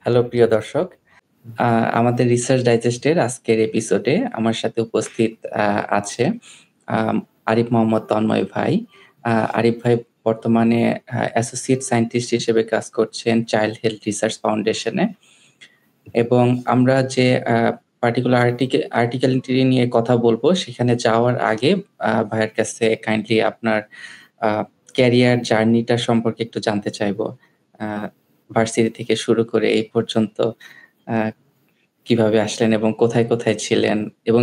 Hello প্রিয় দর্শক, আমাদের রিসার্চ ডাইজেস্টের আজকের এপিসোডে আমার সাথে উপস্থিত আছে আম আরিফ মোহাম্মদ তন্ময় ভাই। আরিফ ভাই বর্তমানে অ্যাসোসিয়েট সায়েন্টিস্ট হিসেবে কাজ করছেন চাইল্ড হেলথ রিসার্চ ফাউন্ডেশনে। এবং আমরা যে পার্টিকুলার আর্টিকেলটি নিয়ে কথা বলবো সেখানে যাওয়ার আগে ভাইয়ের কাছে কাইন্ডলি আপনার ক্যারিয়ার জার্নিটা সম্পর্কে একটু জানতে চাইবো। ভার্সিটি থেকে শুরু করে এই পর্যন্ত কিভাবে আসলেন এবং কোথায় কোথায় ছিলেন এবং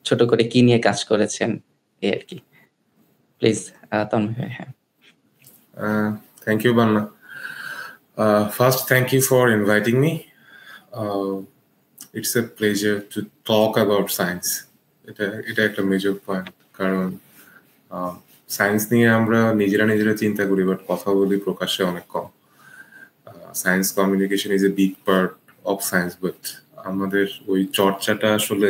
ছোট করে কি নিয়ে কাজ করেছেন এই আর কি। প্লিজ তন্ময় ভাই। হ্যাঁ, থ্যাংক ইউ বান্না। First, thank you for inviting me. It's a pleasure to talk about science. এটা একটা মেজর পয়েন্ট, কারণ সায়েন্স নিয়ে আমরা নিজেরা চিন্তা করি, বাট কথা বলি প্রকাশ্যে অনেক কম। Science communication is a big part of science, but আমাদের ওই চর্চাটা আসলে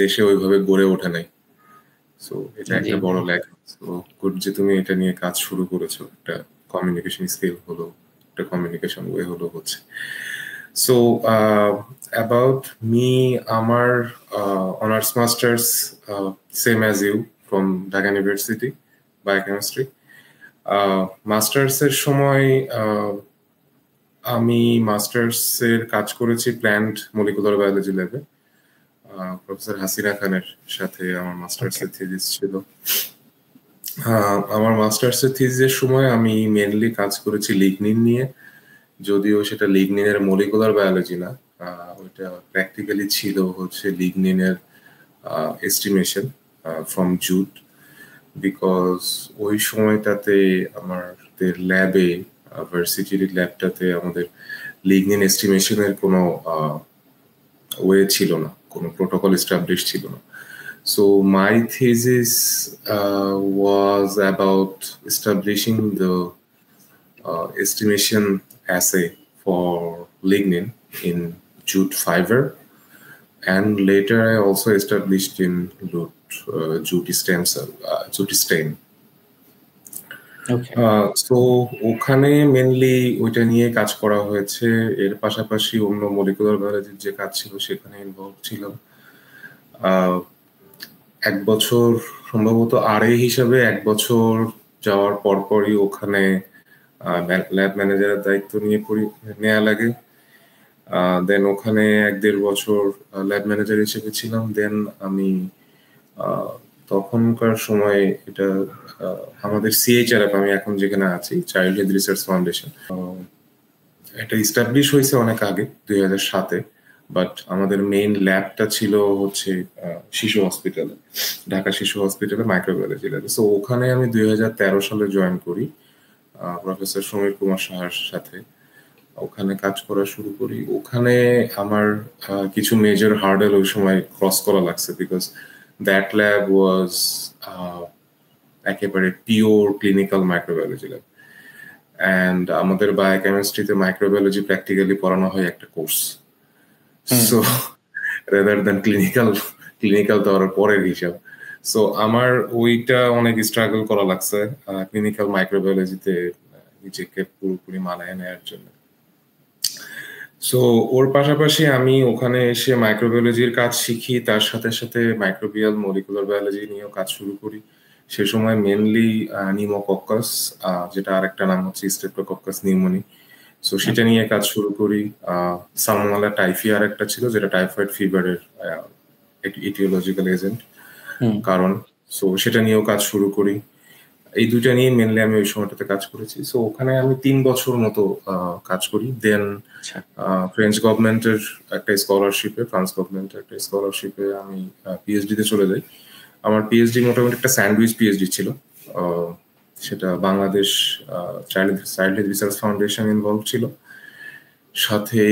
দেশে ওইভাবে গড়ে ওঠে নাই। সো এটা একটা বড় ল্যাক। সো গুড যে তুমি এটা নিয়ে কাজ শুরু করেছো, একটা কমিউনিকেশন স্কিল হলো, একটা কমিউনিকেশন ওয়ে হলো হচ্ছে। So about me, আমার honors masters same as you from Dhaka University, biochemistry. Masters এর সময় আমি মাস্টার্স এর কাজ করেছি প্ল্যান্ট মলিকুলার বায়োলজি ল্যাবে। প্রফেসর হাসিনা খানের সাথে আমার মাস্টার্স এর থিসিস ছিল। আমার মাস্টার্স এর থিসিসের সময় আমি মেইনলি কাজ করেছি লিগনিন নিয়ে, যদিও সেটা লিগনিনের মলিকুলার বায়োলজি না, ওইটা প্র্যাকটিক্যালি ছিল হচ্ছে লিগনিনের এস্টিমেশন ফ্রম জুট। বিকজ ওই সময়টাতে আমাদের ল্যাবে, ভার্সিটির ল্যাবটাতে আমাদের লিগনিন এস্টিমেশনের কোনো ওয়ে ছিল না, কোনো প্রোটোকল এস্টাবলিশ ছিল না। So my thesis was about establishing the estimation assay for lignin in jute fiber, and later I also established in jute stem cell, jute stain. So ওখানে মেনলি ওইটা নিয়ে কাজ করা হয়েছে। এর পাশাপাশি অন্য মলিকুলার বায়োলজির যে কাজ ছিল সেখানে ইনভলভ ছিলাম। এক বছর সম্ভবত আরএ হিসাবে এক বছর যাওয়ার পরপরই ওখানে ল্যাব ম্যানেজারের দায়িত্ব নেওয়া লাগে। দেন ওখানে 1-1.5 বছর ল্যাব ম্যানেজার হিসেবে ছিলাম। দেন আমি তখনকার সময় এটা আমাদের সিএইচআরএফ, আমি এখন যেখানে আছি চাইল্ড হেলথ রিসার্চ ফাউন্ডেশন, এটা ইস্টাবলিশ হয়েছে অনেক আগে 2007-এ, বাট আমাদের মেইন ল্যাবটা ছিল হচ্ছে শিশু হসপিটালে, ঢাকা শিশু হসপিটালে মাইক্রোবায়োলজি ল্যাবে। সো ওখানে আমি 2013 সালে জয়েন করি প্রফেসর সমীর কুমার সাহার সাথে। ওখানে কাজ করা শুরু করি। ওখানে আমার কিছু মেজর হার্ডেল ওই সময় ক্রস করা লাগছে, বিকজ দ্যাট ল্যাব ওয়াজ একেবারে pure clinical microbiology lab, and আমাদের বায়োকেমিস্ট্রিতে মাইক্রোবায়োলজি প্র্যাকটিক্যালি পড়ানো হয় একটা course. So rather than clinical তো আর পরের হিসাব। সো আমার ওইটা অনেক স্ট্রাগল করা লাগছে ক্লিনিক্যাল মাইক্রোবায়োলজিতে নিজেকে পুরোপুরি মানায় নেওয়ার জন্য। সো ওর পাশাপাশি আমি ওখানে এসে মাইক্রোবায়োলজির কাজ শিখি, তার সাথে সাথে মাইক্রোবিয়াল মলিকুলার বায়োলজি নিয়েও কাজ শুরু করি। সে সময় মেনলি নিউমোকক্কাস, যেটা আরেকটা নাম হচ্ছে স্ট্রেপ্টোকক্কাস নিউমোনি, সো সেটা নিয়ে কাজ শুরু করি। সালমোনেলা টাইফি আর একটা ছিল, যেটা টাইফয়েড ফিভারের ইটিওলজিক্যাল এজেন্ট কারণ। সো সেটা নিয়েও কাজ শুরু করি। এই দুইটা নিয়ে মেনলি আমি ওই সময়টাতে কাজ করেছি। সো ওখানে আমি 3 বছর মতো কাজ করি। দেন ফ্রেঞ্চ গভর্নমেন্টের একটা স্কলারশিপে, ফ্রান্স গভর্নমেন্টের একটা স্কলারশিপে আমি পিএইচডিতে চলে যাই। আমার পিএইচডি মোটামুটি একটা স্যান্ডউইচ পিএইচডি ছিল। সেটা Bangladesh child health research foundation involve ছিল, সাথে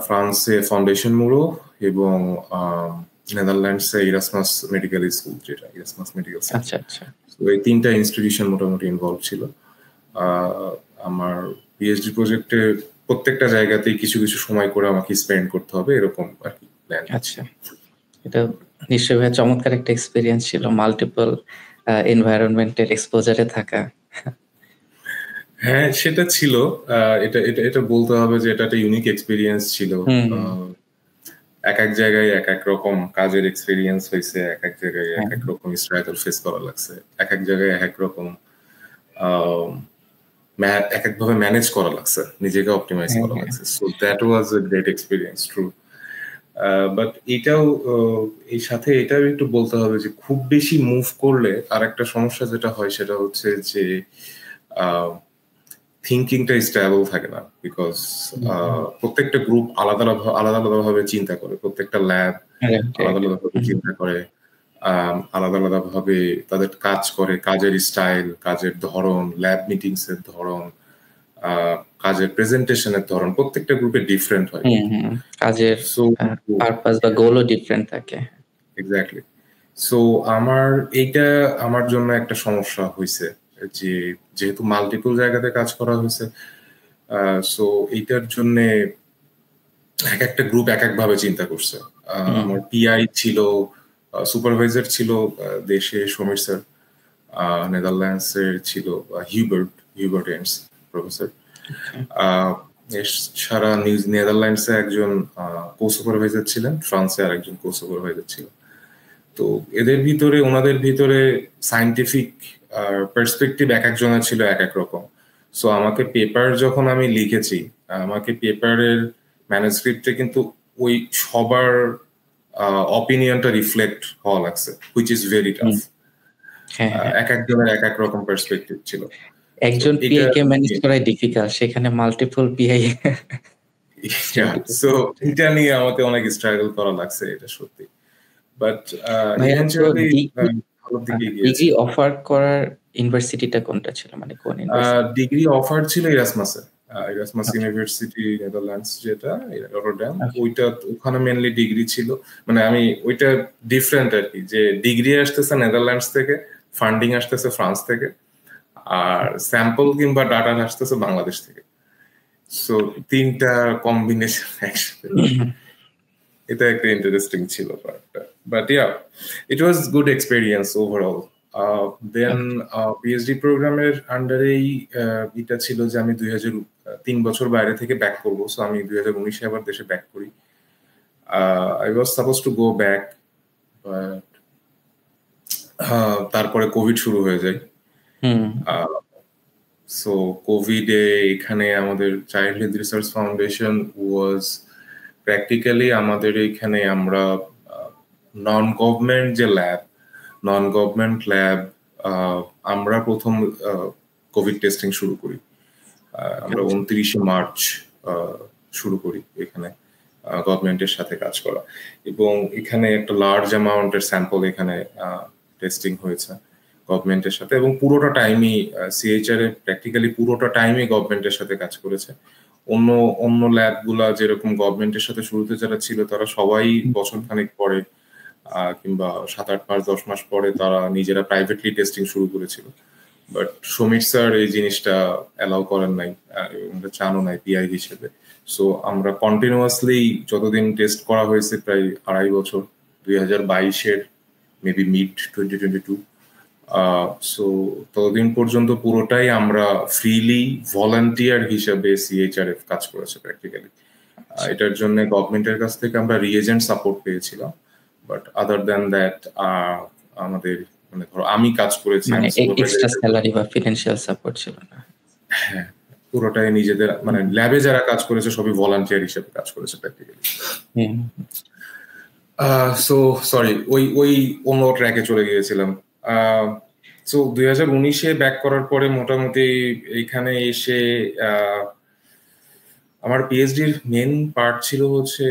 ফ্রান্সে ফাউন্ডেশন মুরো এবং নেদারল্যান্ডসে ইরাসমাস মেডিকেল স্কুল, যেটা ইরাসমাস মেডিকেল সেন্টার। আচ্ছা। এই 3টা ইনস্টিটিউশন মোটামুটি ইনভলভ ছিল। আমার পিএইচডি প্রজেক্টে প্রত্যেকটা জায়গাতেই কিছু কিছু সময় করে আমাকে স্পেন্ড করতে হবে, এরকম আর কি প্ল্যান। আচ্ছা, এটা নিশ্চয়ই চমৎকার একটা এক্সপেরিয়েন্স ছিল, মাল্টিপল এনভায়রনমেন্টের এক্সপোজারে থাকা। হ্যাঁ, সেটা ছিল। এটা এটা এটা বলতে হবে যে এটা একটা ইউনিক এক্সপেরিয়েন্স ছিল। এক এক জায়গায় এক এক রকম কাজের এক্সপেরিয়েন্স হয়েছে, এক এক জায়গায় এক এক রকম স্ট্রাগল ফেস করা লাগছে, এক এক জায়গায় এক এক রকম এক এক ভাবে ম্যানেজ করা লাগছে, নিজেকে অপটিমাইজ করা লাগছে। So that was a great experience, true. But এটাও এই সাথে এটাও একটু বলতে হবে যে খুব বেশি মুভ করলে আর একটা সমস্যা যেটা হয় সেটা হচ্ছে যে থিঙ্কিংটা স্টেবল থাকে না, বিকজ প্রত্যেকটা গ্রুপ আলাদা আলাদা ভাবে চিন্তা করে, প্রত্যেকটা ল্যাব আলাদা আলাদা ভাবে চিন্তা করে, আলাদা আলাদা ভাবে তাদের কাজ করে, কাজের স্টাইল, কাজের ধরন, ল্যাব মিটিংস এর ধরন, কাজের প্রেজেন্টেশনের ধরন প্রত্যেকটা গ্রুপে ডিফারেন্ট হয়, কাজের পারপাস বা গোলও ডিফারেন্ট থাকে। এক্স্যাক্টলি। সো এইটা আমার জন্য একটা সমস্যা হয়েছে, যে যেহেতু মাল্টিপল জায়গাতে কাজ করা হয়েছে, সো এইটার জন্য এক একটা গ্রুপ এক এক ভাবে চিন্তা করছে। আমার পিআই ছিল, সুপারভাইজার ছিল দেশে সমীর স্যার, নেদারল্যান্ডস এর ছিল হিউবার্ট এন্ডস প্রফেসর, সারা নেদারল্যান্ডসে একজন কো সুপারভাইজার ছিলেন, ফ্রান্সে আর একজন কো সুপারভাইজার ছিল। তো ওনাদের ভিতরে সায়েন্টিফিক পার্সপেক্টিভ এক একজনের ছিল এক এক রকম। সো আমাকে পেপার যখন আমি লিখেছি, আমাকে পেপারের ম্যানুস্ক্রিপ্টে কিন্তু ওই সবার অপিনিয়নটা রিফ্লেক্ট হওয়া লাগছে, হুইচ ইজ ভেরি টাফ। এক একজনের এক এক রকম পার্সপেক্টিভ ছিল। একজন পিআই কে ম্যানেজ করাই ডিফিকাল্ট, সেখানে মাল্টিপল পিআই। সো এটা নিয়ে আমাকে অনেক স্ট্রাগল করা লাগছে, এটা সত্যি। বাট ইভেন্চুয়ালি ডিগ্রি অফার করার ইউনিভার্সিটিটা কোনটা ছিল, মানে কোন ইউনিভার্সিটি? ডিগ্রি অফার ছিল ইরাসমাসে, ইরাসমাস ইউনিভার্সিটি নেদারল্যান্ডস, যেটা রটারডাম, ওইটা ওখানে মেইনলি ডিগ্রি ছিল। মানে আমি ওইটা ডিফারেন্ট আর কি, যে ডিগ্রি আসতেছে নেদারল্যান্ডস থেকে, ফান্ডিং আসতেছে ফ্রান্স থেকে, আর স্যাম্পল কিংবা ডাটা আসতেছে বাংলাদেশ থেকে। সো তিনটা কম্বিনেশন একসাথে, এটা একটা ইন্টারেস্টিং ছিল ব্যাপারটা। But yeah, it was good experience overall. Then PhD প্রোগ্রামের আন্ডারেই এটা ছিল যে আমি 2003 বছর বাইরে থেকে ব্যাক করবো। সো আমি 2019-এ আবার দেশে ব্যাক করি। I was suppose two go back, but তারপরে কোভিড শুরু হয়ে যায়। সো কোভিডে এখানে আমাদের চাইল্ড হেলথ রিসার্চ ফাউন্ডেশন ওয়াজ প্র্যাকটিক্যালি আমাদের এখানে আমরা নন গভর্নমেন্ট ল্যাব আমরা প্রথম কোভিড টেস্টিং শুরু করি। আমরা 29 মার্চ শুরু করি এখানে গভর্নমেন্টের সাথে কাজ করা, এবং এখানে একটা লার্জ অ্যামাউন্টের স্যাম্পল এখানে টেস্টিং হয়েছে গভর্নমেন্টের সাথে, এবং পুরোটা টাইমই সিএইচআর প্র্যাকটিক্যালি পুরোটা টাইমই গভর্নমেন্টের সাথে কাজ করেছে। অন্য ল্যাবগুলা যেরকম গভর্নমেন্টের সাথে শুরুতে যারা ছিল তারা সবাই বছর খানেক পরে কিংবা 7-8 মাস 10 মাস পরে তারা নিজেরা প্রাইভেটলি টেস্টিং শুরু করেছিল। বাট সমীর স্যার এই জিনিসটা অ্যালাউ করেন নাই, চানও নাই পিআই হিসেবে। সো আমরা কন্টিনিউয়াসলি যতদিন টেস্ট করা হয়েছে, প্রায় 2.5 বছর, 2022-এর মেবি মিড 2022, সো ততদিন পর্যন্ত পুরোটাই আমরা ফ্রিলি ভলান্টিয়ার হিসেবে সিএইচআরএফ কাজ করেছে প্র্যাকটিক্যালি। এটার জন্য গভর্নমেন্টের কাছ থেকে আমরা রিএজেন্ট সাপোর্ট পেয়েছিলাম, বাট আদার দ্যান দ্যাট আমাদের মানে ধরো আমি কাজ করেছি, মানে এক্সট্রা স্যালারি বা ফিনান্সিয়াল সাপোর্ট ছিল না। হ্যাঁ, পুরোটাই নিজেদের, মানে ল্যাবে যারা কাজ করেছে সবই ভলান্টিয়ার হিসেবে কাজ করেছে প্র্যাকটিক্যালি। সো সরি, ওই অন্য ট্র্যাকে চলে গিয়েছিলাম। সো 2019-এ ব্যাক করার পরে মোটামুটি এইখানে এসে আমার পিএইচডির মেন পার্ট ছিল হচ্ছে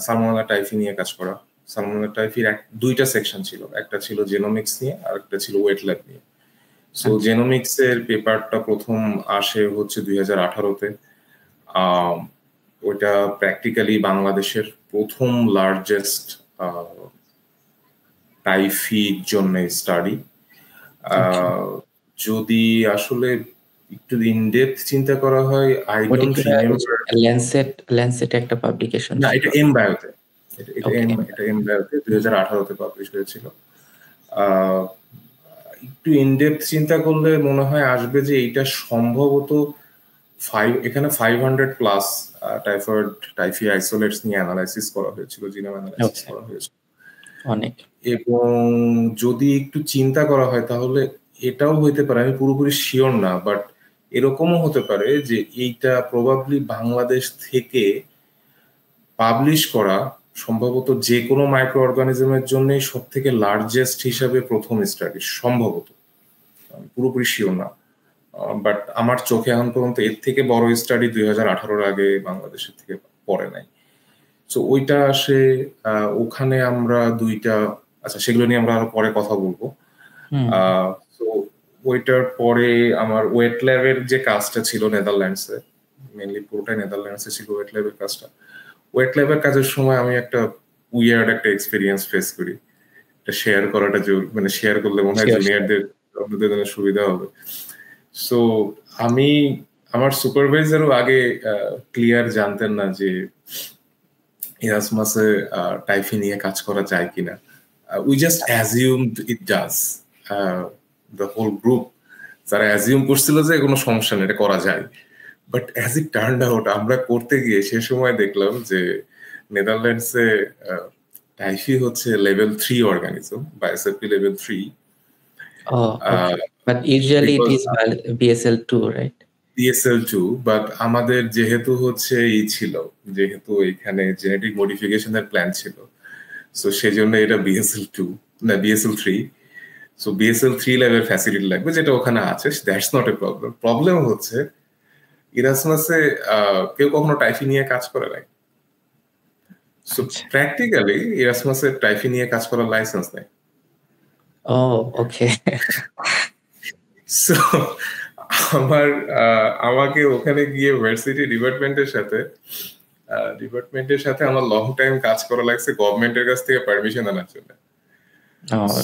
সালমোনেলা টাইফি নিয়ে কাজ করা। সালমোনেলা টাইফির দুইটা সেকশন ছিল, একটা ছিল জেনোমিক্স নিয়ে আর একটা ছিল ওয়েট ল্যাব নিয়ে। সো জেনোমিক্স এর পেপারটা প্রথম আসে হচ্ছে 2018-তে। ওইটা প্র্যাকটিক্যালি বাংলাদেশের প্রথম লার্জেস্ট টাইফির জন্য স্টাডি। যদি আসলে একটু ইন ডেপথ চিন্তা করা হয়, আই ডোন্ট রিমেম্বার। ল্যান্সেট একটা পাবলিকেশন, না এটা এমবায়োতে, এটা এমবায়োতে 2018-তে পাবলিশ হয়েছিল। একটু ইনডেপথ চিন্তা করলে মনে হয় আসবে যে এইটা সম্ভবত এখানে 500 প্লাস টাইফয়েড টাইফি আইসোলেটস নিয়ে অ্যানালাইসিস করা হয়েছিল, জিনোম অ্যানালাইসিস করা হয়েছিল অনেক। এবং যদি একটু চিন্তা করা হয় তাহলে এটাও হইতে পারে, আমি পুরোপুরি শিওর না, বাট এরকমও হতে পারে যে এইটা প্রবাবলি বাংলাদেশ থেকে পাবলিশ করা সম্ভবত যে কোনো মাইক্রো অর্গানিজমের জন্য সব থেকে লার্জেস্ট হিসাবে প্রথম স্টাডি, সম্ভবত, পুরোপুরি শিওর না, বাট আমার চোখে এখন পর্যন্ত এর থেকে বড় স্টাডি 2018 আগে বাংলাদেশের থেকে পড়ে নাই। তো ওইটা আসে, ওখানে আমরা দুইটা, আচ্ছা সেগুলো নিয়ে আমরা আরো পরে কথা বলবো। তো ওইটার পরে আমার ওয়েট ল্যাবের যে কাজটা ছিল নেদারল্যান্ডসে, মেনলি পুরোটাই নেদারল্যান্ডসে ছিল ওয়েট ল্যাবের কাজটা। ওয়েট ল্যাবের কাজের সময় আমি একটা উইয়ার্ড একটা এক্সপেরিয়েন্স ফেস করি, এটা শেয়ার করাটা মানে শেয়ার করলে মনে হয় জুনিয়রদের আপনাদের জন্য সুবিধা হবে। সো আমার সুপারভাইজারও আগে ক্লিয়ার জানতেন না যে ইরাসমাসে টাইফি নিয়ে কাজ করা যায় কিনা। We just assumed it does, the whole group যারা অ্যাজিউম করছিল যে কোনো সমস্যা নেই, এটা করা যায়। But as it turned out আমরা করতে গিয়ে সে সময় দেখলাম যে নেদারল্যান্ডসে টাইফি হচ্ছে level 3 organism, biosafety level 3। But usually it is BSL2, right? BSL2, but আমাদের যেহেতু হচ্ছে যেহেতু এখানে জেনেটিক মডিফিকেশনের প্ল্যান ছিল, সো সেজন্য এটা BSL2 না BSL3। So BSL3 level facility লাগবে, যেটা ওখানে আছে, that's not a problem. Problem হচ্ছে ইরাসমাসে কেউ কখনো টাইফি নিয়ে কাজ করে নাই। সো প্র্যাকটিক্যালি ইরাসমাসে টাইফি নিয়ে কাজ করার লাইসেন্স নেই। ওকে। সো আমাকে ওখানে গিয়ে ভার্সিটি ডিপার্টমেন্টের সাথে আমার লং টাইম কাজ করা লাগছে গভর্নমেন্টের কাছ থেকে পারমিশন আনার জন্য।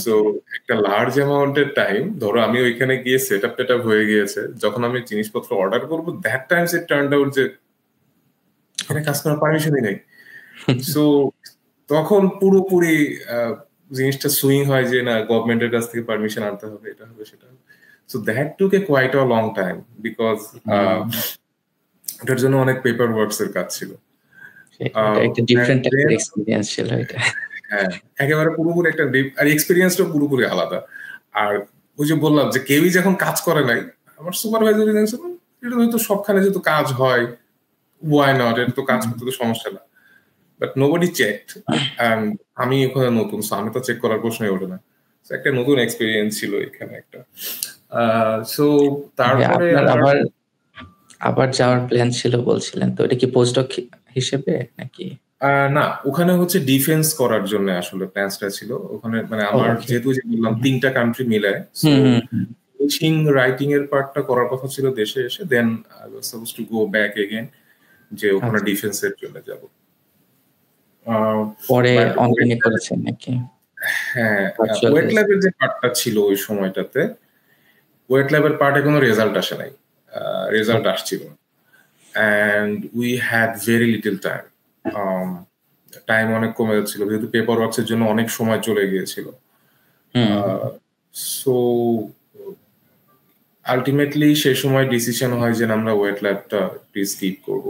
সো একটা লার্জ অ্যামাউন্টের টাইম, ধরো আমি ওইখানে গিয়ে সেট আপ হয়ে গিয়েছে, যখন আমি জিনিসপত্র অর্ডার করবো that times it turned out যে এখানে কাজ করার পারমিশনই নেই। সো তখন পুরোপুরি জিনিসটা সুইং হয় যে না, গভর্নমেন্টের কাছ থেকে পারমিশন আনতে হবে, এটা হবে সেটা হবে। So that took a quite a long time because এটার জন্য অনেক পেপার ওয়ার্কস এর কাজ ছিল। একটা ডিফারেন্ট টাইপের এক্সপেরিয়েন্স ছিল এটা। হ্যাঁ, একেবারে পুরোপুরি একটা আর এক্সপেরিয়েন্সটা পুরোপুরি আলাদা। আর ওই যে বললাম যে কেউই যখন কাজ করে নাই, আমার সুপারভাইজার জানছিল এটা হয়তো সবখানে যেহেতু কাজ হয়, ওয়াই নট, এটা তো কাজ করতে তো সমস্যা না। বাট নোবডি চেকড, এন্ড আমি ওখানে নতুন, আমি তো চেক করার প্রশ্নই ওঠে না। একটা নতুন এক্সপেরিয়েন্স ছিল এখানে একটা। সো তারপরে আবার যাওয়ার প্ল্যান ছিল বলছিলেন, তো এটা কি পোস্টডক হিসেবে নাকি? না, ওখানে হচ্ছে ডিফেন্স করার জন্য আসলে প্ল্যানটা ছিল ওখানে। মানে আমার যেহেতু যে বললাম 3টা কান্ট্রি মিলায়, সো টিচিং রাইটিং এর পার্টটা করার কথা ছিল দেশে এসে, then I was supposed to go back again, যে ওখানে ডিফেন্সের জন্য যাব। পরে অনলাইনে করেছেন নাকি? হ্যাঁ, ওয়েট ল্যাবের যে পার্টটা ছিল ওই সময়টাতে, ওয়েট ল্যাবের পার্টে কোনো রেজাল্ট আসে নাই, রেজাল্ট আসছিল না, and we had very little time. Time অনেক কমে যাচ্ছিল যেহেতু পেপার ওয়ার্কসের জন্য অনেক সময় চলে গিয়েছিল। সো আলটিমেটলি সে সময় ডিসিশন হয় যে আমরা ওয়েট ল্যাবটা স্কিপ করব।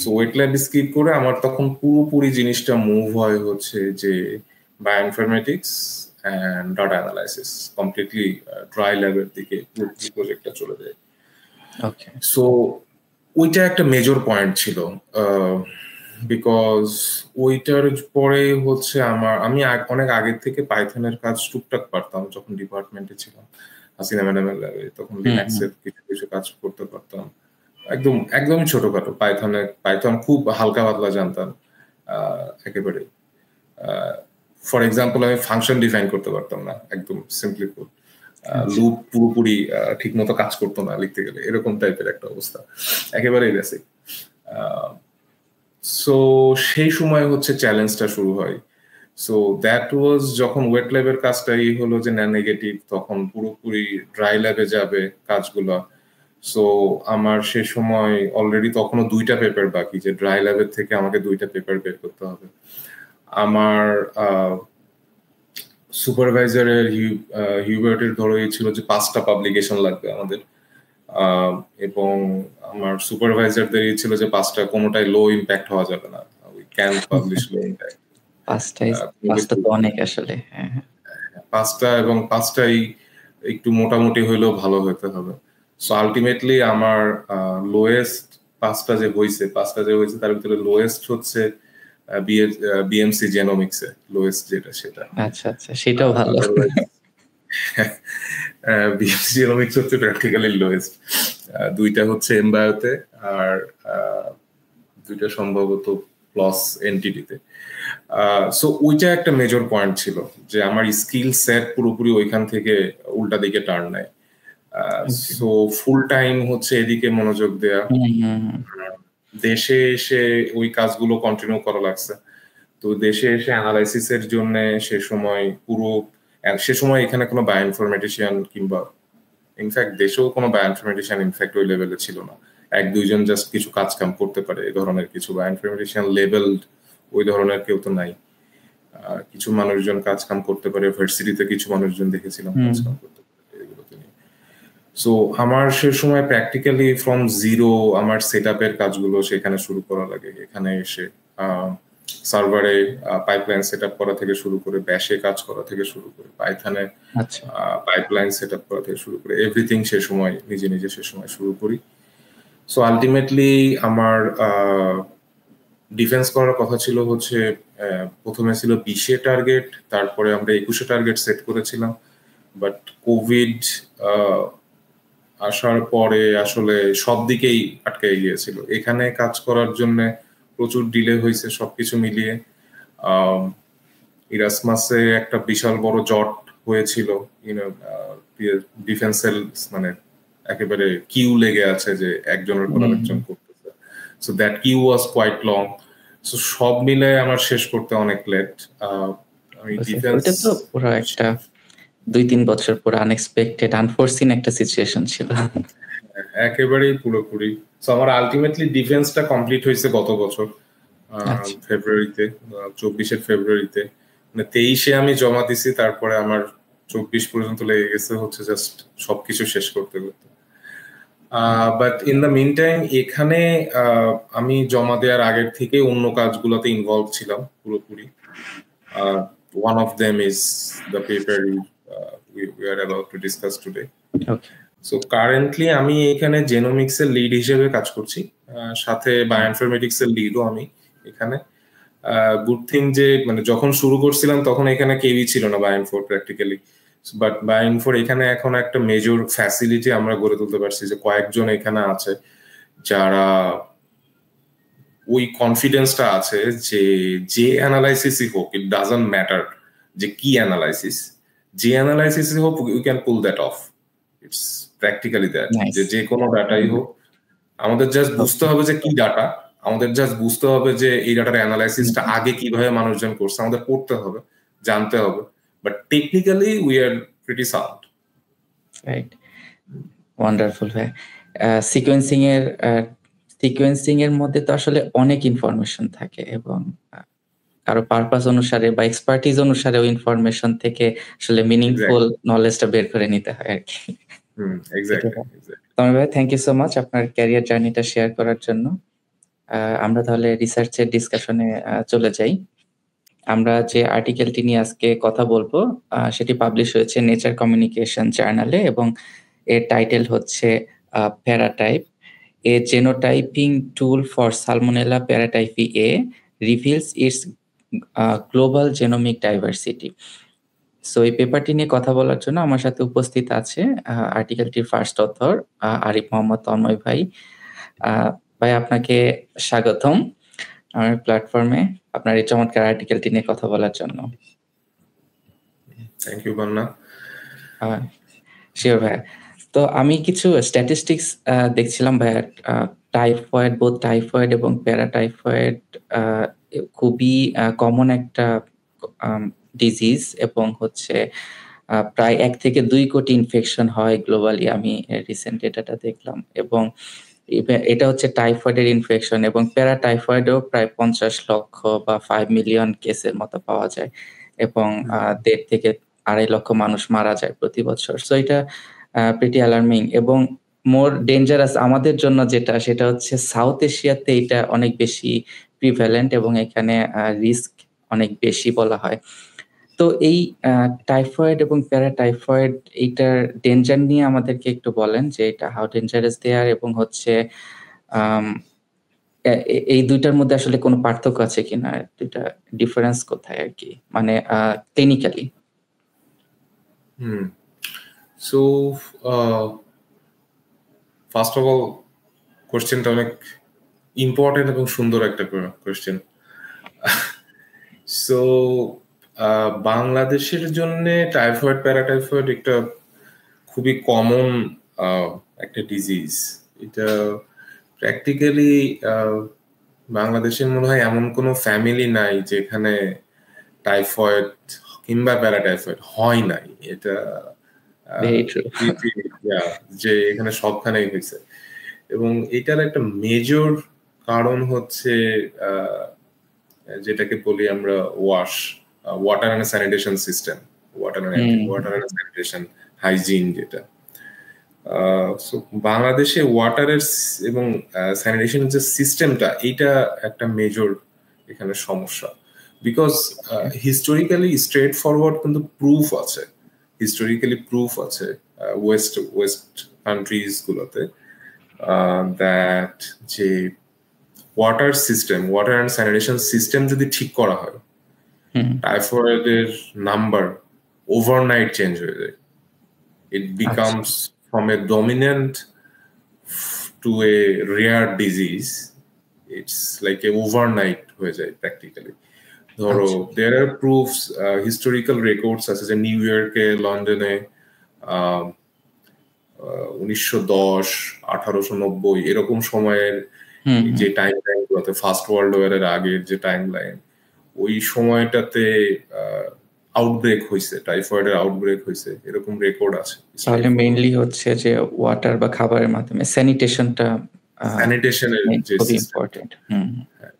সো ওয়েট ল্যাব স্কিপ করে আমার তখন পুরোপুরি জিনিসটা মুভ হয় হচ্ছে যে bioinformatics and data analysis, completely dry ল্যাবের দিকে প্রজেক্টটা চলে যায়। ওকে। সো ওইটা একটা মেজর পয়েন্ট ছিল, বিকজ ওইটার পরে হচ্ছে আমি অনেক আগের থেকে পাইথনের কাজ টুকটাক পারতাম যখন ডিপার্টমেন্টে ছিলাম, হাসিনা ম্যাডামের ল্যাবে, তখন লিনাক্সের কিছু কাজ করতে পারতাম, একদমই ছোটখাটো। পাইথন খুব হালকা পাতলা জানতাম একেবারে। ফর এক্সাম্পল আমি ফাংশন ডিফাইন করতে পারতাম না, একদম সিম্পলি পুট। লুপ পুরোপুরি ঠিক মতো কাজ করতো না লিখতে গেলে, এরকম টাইপের একটা অবস্থা, একেবারেই বেসিক। সো সেই সময় হচ্ছে চ্যালেঞ্জটা শুরু হয়। সো দ্যাট ওয়াজ যখন ওয়েট ল্যাবের কাজটা হলো যে নেগেটিভ, তখন পুরোপুরি ড্রাই ল্যাবে যাবে কাজগুলো। সো আমার সে সময় অলরেডি তখনও 2টা পেপার বাকি, যে ড্রাই ল্যাবের থেকে আমাকে 2টা পেপার বের করতে হবে। আমার সুপারভাইজারের হিউবার্টের ধরো এই ছিল যে 5টা পাবলিকেশন লাগবে আমাদের, এবং আমার সুপারভাইজারদের এই ছিল যে 5টা কোনোটাই লো ইম্প্যাক্ট হওয়া যাবে না, we can publish low impact. 5টা তো অনেক আসলে। হ্যাঁ, 5টা এবং 5টাই একটু মোটামুটি হইলেও ভালো হতে হবে। সো আলটিমেটলি আমার লোয়েস্ট 5টা যে হয়েছে তার ভিতরে লোয়েস্ট হচ্ছে বিএমসি জেনোমিক্সে লোয়েস্ট যেটা সেটা। আচ্ছা আচ্ছা, সেটাও ভালো। বিএমসি জেনোমিক্স হচ্ছে প্র্যাকটিক্যালি লোয়েস্ট। 2টা হচ্ছে এমবায়োতে আর 2টা সম্ভবত প্লাস এনটিটিতে। সো ওইটা একটা মেজর পয়েন্ট ছিল যে আমার স্কিল সেট পুরোপুরি ওইখান থেকে উল্টা দিকে টার্ন নেয়। সো ফুল টাইম হচ্ছে এদিকে মনোযোগ দেয়া, দেশে এসে ওই কাজগুলো কন্টিনিউ করা লাগছে। তো দেশে এসে অ্যানালাইসিসের জন্য সে সময় এখানে কোনো বায়োইনফরমেটিশিয়ান কিংবা ইনফ্যাক্ট দেশেও কোনো বায়োইনফরমেটিশিয়ান ইনফ্যাক্ট ওই লেভেলে ছিল না। 1-2 জন জাস্ট কিছু কাজ কাম করতে পারে এই ধরনের কিছু বায়োইনফরমেটিশিয়ান লেভেল ওই ধরনের কেউ তো নাই। কিছু মানুষজন কাজ কাম করতে পারে, ভার্সিটিতে কিছু মানুষজন দেখেছিলাম কাজ কাম করতে পারে এগুলোতে নিয়ে। সো আমার সে সময় প্র্যাকটিক্যালি ফ্রম জিরো আমার সেট আপের কাজগুলো সেখানে শুরু করা লাগে। এখানে এসে সার্ভারে পাইপলাইন সেট আপ করা থেকে শুরু করে, ব্যাশে কাজ করা থেকে শুরু করে, পাইথনে পাইপলাইন সেট আপ করা থেকে শুরু করে এভরিথিং সে সময় নিজে সে সময় শুরু করি। সো আলটিমেটলি আমার ডিফেন্স করার কথা ছিল হচ্ছে প্রথমে ছিল 20 টার্গেট, তারপরে আমরা 21 টার্গেট সেট করেছিলাম। বাট কোভিড আসার পরে আসলে সব দিকেই আটকে গিয়েছিল। এখানে কাজ করার জন্য প্রচুর ডিলে হয়েছে সবকিছু মিলিয়ে। ইরাসমাসে একটা বিশাল বড় জট হয়েছিল, ডিফেন্সের মানে একেবারে কিউ লেগে আছে যে একজনের পর আরেকজন করতেছে। So that queue was quite long. So সব মিলে আমার শেষ করতে অনেক লেট। আমি ডিফেন্স তো পুরো একটা 2-3 বছর পুরো আনএক্সপেক্টেড আনফোরসিন একটা সিচুয়েশন ছিল একেবারেই পুরোপুরি। সো আমার আলটিমেটলি ডিফেন্সটা কমপ্লিট হয়েছে গত বছর ফেব্রুয়ারিতে, 24 ফেব্রুয়ারিতে। মানে 23 আমি জমা দিছি, তারপরে আমার 24 পর্যন্ত লেগে গেছে হচ্ছে জাস্ট সবকিছু শেষ করতে করতে। But in the meantime এখানে আমি জমা দেওয়ার আগের থেকে অন্য কাজগুলোতে ইনভলভ ছিলাম পুরোপুরি। One of them is the paper we are about to discuss today. Okay. So currently আমি এখানে জেনোমিক্স এর লিড হিসেবে কাজ করছি, সাথে বায়োইনফরমেটিক্স এর লিডও আমি এখানে। গুড থিং যে মানে যখন শুরু করছিলাম তখন এখানে কেউই ছিল না বায়োইনফোর প্র্যাকটিক্যালি। বাট বায়োইনফোর এখানে এখন একটা মেজর ফ্যাসিলিটি আমরা গড়ে তুলতে পারছি যে কয়েকজন এখানে আছে যারা ওই কনফিডেন্সটা আছে যে অ্যানালাইসিসই হোক, ইট ডাজন্ট ম্যাটার যে কি অ্যানালাইসিস, যে অ্যানালাইসিসই হোক you can pull that off. It's practically that, যে কোনো ডাটাই হোক আমাদের জাস্ট বুঝতে হবে যে কি ডাটা, আমাদের জাস্ট বুঝতে হবে যে এই ডাটার অ্যানালাইসিসটা আগে কিভাবে মানুষজন করছে, আমাদের পড়তে হবে, জানতে হবে। But technically we are pretty sound. Right, wonderful. ভাই সিকোয়েন্সিং এর মধ্যে তো আসলে অনেক ইনফরমেশন থাকে এবং কারো পারপাস অনুসারে বা এক্সপার্টিজ অনুসারে ওই ইনফরমেশন থেকে আসলে মিনিংফুল নলেজটা বের করে নিতে হয় আর কি। তবে ভাই থ্যাংক ইউ সো মাচ আপনার ক্যারিয়ার জার্নিটা শেয়ার করার জন্য। আমরা তাহলে রিসার্চের ডিসকাশনে চলে যাই। আমরা যে আর্টিকেলটি নিয়ে আজকে কথা বলবো সেটি পাবলিশ হয়েছে নেচার কমিউনিকেশন জার্নালে এবং এর টাইটেল হচ্ছে paratype, a genotyping tool for Salmonella paratyphi A reveals its global genomic diversity. So এই পেপারটি নিয়ে কথা বলার জন্য আমার সাথে উপস্থিত আছে আর্টিকেলটির ফার্স্ট অথর আরিফ মোহাম্মদ তন্ময় ভাই। ভাই আপনাকে স্বাগতম আমার প্ল্যাটফর্মে আপনার এই চমৎকার আর্টিকেলটি নিয়ে কথা বলার জন্য। থ্যাংক ইউ বান্না। শিওর ভাই। তো আমি কিছু স্ট্যাটিস্টিক্স দেখছিলাম ভাই, টাইফয়েড এবং প্যারাটাইফয়েড খুবই কমন একটা ডিজিজ এবং হচ্ছে প্রায় 1 থেকে 2 কোটি ইনফেকশন হয় গ্লোবালি, আমি রিসেন্ট ডেটাটা দেখলাম। এবং এটা হচ্ছে টাইফয়েডের ইনফেকশন এবং প্যারাটাইফয়েডও প্রায় 50 লক্ষ বা 5 মিলিয়ন কেসের মতো পাওয়া যায়। এবং 1.5 থেকে 2.5 লক্ষ মানুষ মারা যায় প্রতি বছর। সো এটা প্রিটি অ্যালার্মিং এবং মোর ডেঞ্জারাস আমাদের জন্য যেটা সেটা হচ্ছে সাউথ এশিয়াতে এটা অনেক বেশি প্রিভ্যালেন্ট এবং এখানে রিস্ক অনেক বেশি বলা হয়। তো এই টাইফয়েড এবং প্যারাটাইফয়েড এইটার ডেঞ্জার নিয়ে আমাদেরকে একটু বলেন যে এটা হাউ ডেঞ্জারাস দে আর এবং হচ্ছে এই দুইটার মধ্যে আসলে কোনো পার্থক্য আছে কিনা, দুইটা ডিফারেন্স কোথায় আর কি, মানে clinically. So first of all কোশ্চেনটা অনেক ইম্পর্টেন্ট এবং সুন্দর একটা কোশ্চেন। সো বাংলাদেশের জন্য টাইফয়েড প্যারাটাইফয়েড একটা খুবই কমন একটা ডিজিজ। এটা প্র্যাকটিক্যালি বাংলাদেশের মনে হয় এমন কোনো ফ্যামিলি নাই যেখানে টাইফয়েড কিংবা প্যারাটাইফয়েড হয় নাই। এটা যে এখানে সবখানেই হয়েছে এবং এটার একটা মেজর কারণ হচ্ছে যেটাকে বলি আমরা water and sanitation system, water and sanitation hygiene যেটা। সো বাংলাদেশে ওয়াটারের এবং স্যানিটেশন যে সিস্টেমটা এইটা একটা মেজর এখানে সমস্যা। বিকজ হিস্টোরিক্যালি স্ট্রেট ফরওয়ার্ড কিন্তু প্রুফ আছে, ওয়েস্ট কান্ট্রিজ গুলোতে দ্যাট যে ওয়াটার অ্যান্ড স্যানিটেশন সিস্টেম যদি ঠিক করা হয় টাইফয়েডের নাম্বার ওভারনাইট চেঞ্জ হয়ে যায়। It becomes from a dominant to a rare disease. It's like a overnight হয়ে যায় practically. ধরো there are proofs, historical records আছে যে নিউ ইয়র্কে, লন্ডনে 1910, 1890 এরকম সময়ের যে টাইম লাইন গুলোতে ফার্স্ট ওয়ার্ল্ড ওয়ারের আগের যে টাইম লাইন, ওই সময়টাতে আউটব্রেক হয়েছে, টাইফয়েডের আউটব্রেক হয়েছে, এরকম রেকর্ড আছে। তাহলে মেইনলি হচ্ছে যে ওয়াটার বা খাবারের মাধ্যমে স্যানিটেশনের যে খুব ইম্পর্টেন্ট।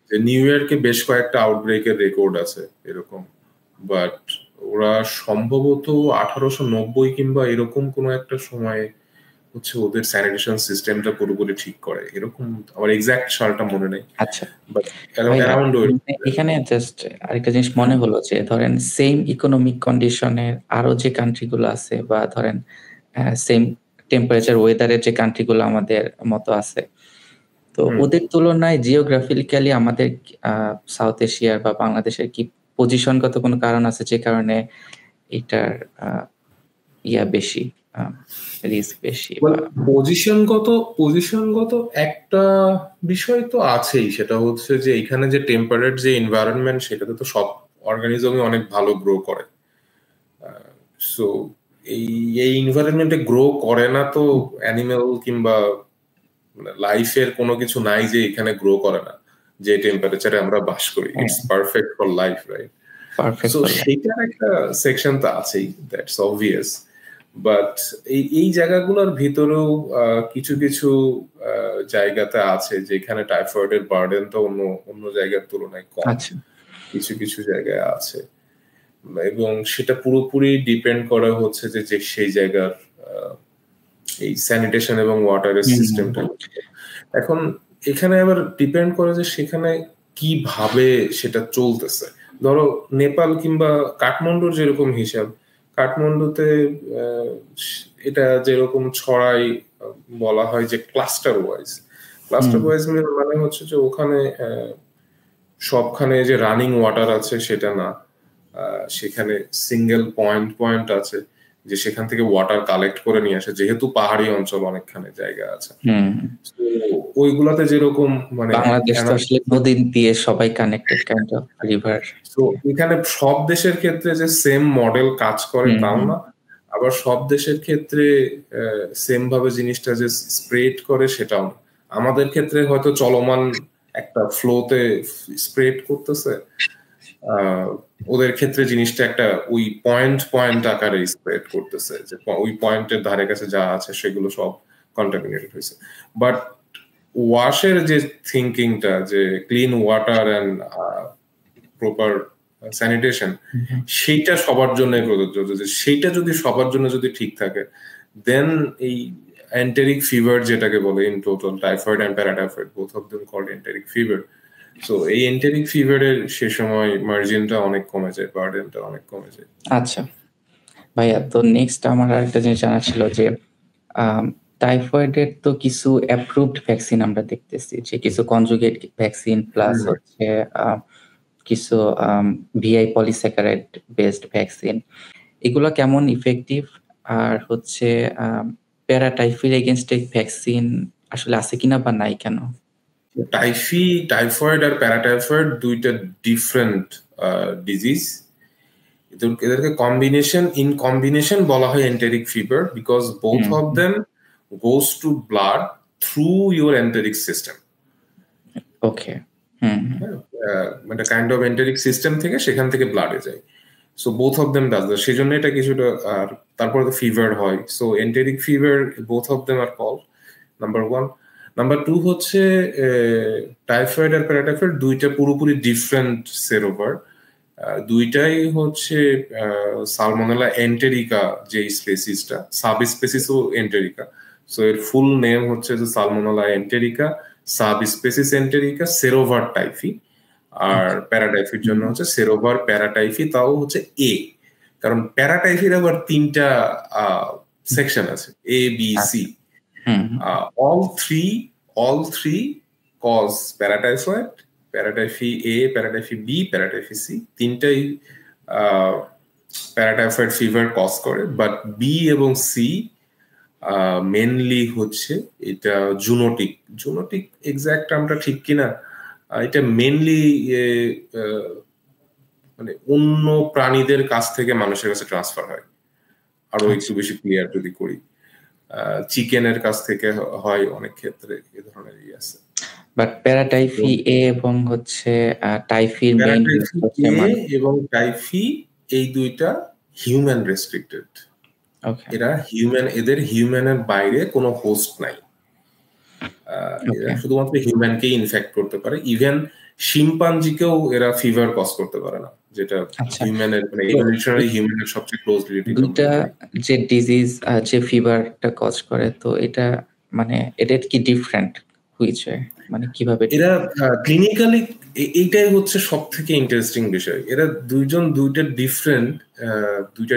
যে নিউ ইয়র্কে বেশ কয়েকটা আউটব্রেকের রেকর্ড আছে এরকম, বাট ওরা সম্ভবত 1890 কিংবা এরকম কোন একটা সময় হচ্ছে ওদের স্যানিটেশন সিস্টেমটা পুরোপুরি ঠিক করে, এরকম আমার এক্সাক্ট সালটা মনে নেই। আচ্ছা, এখানে জাস্ট আরেকটা জিনিস মনে হলো যে ধরেন সেম ইকোনমিক কন্ডিশনের আরো যে কান্ট্রিগুলো আছে বা ধরেন সেম টেম্পারেচার ওয়েদারের যে কান্ট্রিগুলো আমাদের মতো আছে, তো ওদের তুলনায় জিওগ্রাফিক্যালি আমাদের সাউথ এশিয়ার বা বাংলাদেশের কি পজিশনগত কোনো কারণ আছে যে কারণে এটার বেশি রিস্ক বেশি? পজিশনগত একটা বিষয় তো আছেই, সেটা হচ্ছে যে এখানে যে টেম্পারেট যে এনভায়রনমেন্ট সেটাতে তো সব অর্গানিজমই অনেক ভালো গ্রো করে। সো এই এনভায়রনমেন্টে গ্রো করে না তো অ্যানিমেল কিংবা লাইফের কোনো কিছু নাই যে এখানে গ্রো করে না, যে টেম্পারেচারে আমরা বাস করি। It's perfect for life, right? So সেইটার একটা সেকশন তো আছেই, দ্যাটস অবভিয়াস। বাট এই জায়গাগুলোর ভিতরেও কিছু কিছু জায়গাতে আছে যেখানে টাইফয়েডের বার্ডেন তো অন্য জায়গার তুলনায় কম, কিছু কিছু জায়গায় আছে, এবং সেটা পুরোপুরি ডিপেন্ড করে হচ্ছে যে সেই জায়গার এই স্যানিটেশন এবং ওয়াটারের সিস্টেমটা। এখন এখানে আবার ডিপেন্ড করে যে সেখানে কিভাবে সেটা চলতেছে। ধরো নেপাল কিংবা কাঠমান্ডুর যেরকম হিসাব, কাঠমান্ডুতে এটা যেরকম ছড়াই বলা হয় যে ক্লাস্টার ওয়াইজ মানে হচ্ছে যে ওখানে সবখানে যে রানিং ওয়াটার আছে সেটা না, সেখানে সিঙ্গেল পয়েন্ট আছে যে সেখান থেকে ওয়াটার কালেক্ট করে নিয়ে আসে, যেহেতু পাহাড়ি অঞ্চল অনেকখানে জায়গা আছে। ওইগুলাতে যেরকম মানে বাংলাদেশ তো আসলে নদী দিয়ে সবাই connected kind of river. So এখানে সব দেশের ক্ষেত্রে যে সেম মডেল কাজ করে তাও না, আবার সব দেশের ক্ষেত্রে সেম ভাবে জিনিসটা যে স্প্রেড করে সেটাও না। আমাদের ক্ষেত্রে হয়তো চলমান একটা ফ্লোতে স্প্রেড করতেছে, ওদের ক্ষেত্রে জিনিসটা একটা ওই পয়েন্ট আকারে স্প্রেড করতেছে, যে ওই পয়েন্টের ধারে কাছে যা আছে সেগুলো সব কন্টামিনেটেড হয়েছে। বাট ওয়াশের যে থিঙ্কিংটা যে clean water and proper sanitation, সেইটা সবার জন্য প্রযোজ্য। সেইটা যদি সবার জন্য যদি ঠিক থাকে, দেন এই এন্টেরিক ফিভার যেটাকে বলে in total, typhoid and paratyphoid, both of them called enteric fever. So এই এন্টেরিক ফিভারের সে সময় মার্জিনটা অনেক কমে যায়, বার্ডেনটা অনেক কমে যায়। আচ্ছা ভাইয়া, তো নেক্সট আমার আরেকটা জিনিস জানা ছিল যে টাইফয়েডের তো কিছু অ্যাপ্রুভড ভ্যাকসিন আমরা দেখতেছি, যে কিছু কনজুগেট ভ্যাকসিন প্লাস হচ্ছে কিছু ভিআই পলিস্যাকারাইড বেসড ভ্যাকসিন, এগুলো কেমন ইফেক্টিভ? আর হচ্ছে প্যারাটাইফয়েড এগেইনস্ট ভ্যাকসিন আসলে আছে কিনা বা নাই কেন? টাইফয়েড আর প্যারাটাইফয়েড দুইটা ডিফারেন্ট ডিজিজ। এদেরকে ইন কম্বিনেশন বলা হয় enteric fever, because both of them goes to blood through your enteric system. Okay, মানে কাইন্ড অফ এন্টেরিক সিস্টেম থেকে সেখান থেকে ব্লাডে যায়। So both of them does that, সেই জন্য এটা কিছুটা। আর তারপরে তো ফিভার হয়। So enteric fever, both of them are call, number one. Number two হচ্ছে টাইফয়েড আর প্যারাটাইফয়েড দুইটা পুরোপুরি ডিফারেন্ট সেরোভার। দুইটাই হচ্ছে সালমোনেলা এন্টেরিকা, যে স্পেসিসটা, সাব স্পেসিসও এন্টেরিকা। সো এর ফুল নেম হচ্ছে যে সালমোনেলা এন্টেরিকা, সাব স্পেসিস এন্টেরিকা, সেরোভার টাইফি। আর প্যারাটাইফির জন্য হচ্ছে সেরোভার প্যারাটাইফি, তাও হচ্ছে এ, কারণ প্যারাটাইফির আবার তিনটা সেকশন আছে, A B C. all three cause paratyphoid, paratyphi A, paratyphi B, paratyphi C, তিনটাই প্যারাটাইফয়েড ফিভার কজ করে। বাট বি এবং সি মেনলি হচ্ছে এটা জুনোটিক এক্সাক্ট আমরা ঠিক কিনা, এটা মেনলি মানে অন্য প্রাণীদের কাছ থেকে মানুষের কাছে ট্রান্সফার হয়। আরো একটু বেশি ক্লিয়ার যদি করি, চিকেনের কাছ থেকে হয় অনেক ক্ষেত্রে, এ ধরনের আছে। বাট প্যারাটাইফি এ এবং হচ্ছে টাইফির মেইন হচ্ছে এবং টাইফি, এই দুইটা হিউম্যান রেস্ট্রিক্টেড। এরা এদের হিউম্যানের বাইরে কোনো হোস্ট নাই। এরা শুধুমাত্র হিউম্যানকেই ইনফেক্ট করতে পারে। ইভেন শিম্পাঞ্জিকেও এরা ফিভার কজ করতে পারে না, যেটা হিউম্যানের মানে ইভোলিউশনারি হিউম্যানের সবচেয়ে ক্লোজ রিলেটিভ। দুইটা যে ডিজিজ যে ফিভারটা কজ করে, তো এটা মানে এটা কি ডিফারেন্ট হয়েছে, মানে কিভাবে এরা ক্লিনিক্যালি, এইটাই হচ্ছে সবথেকে ইন্টারেস্টিং বিষয়। এরা দুইটা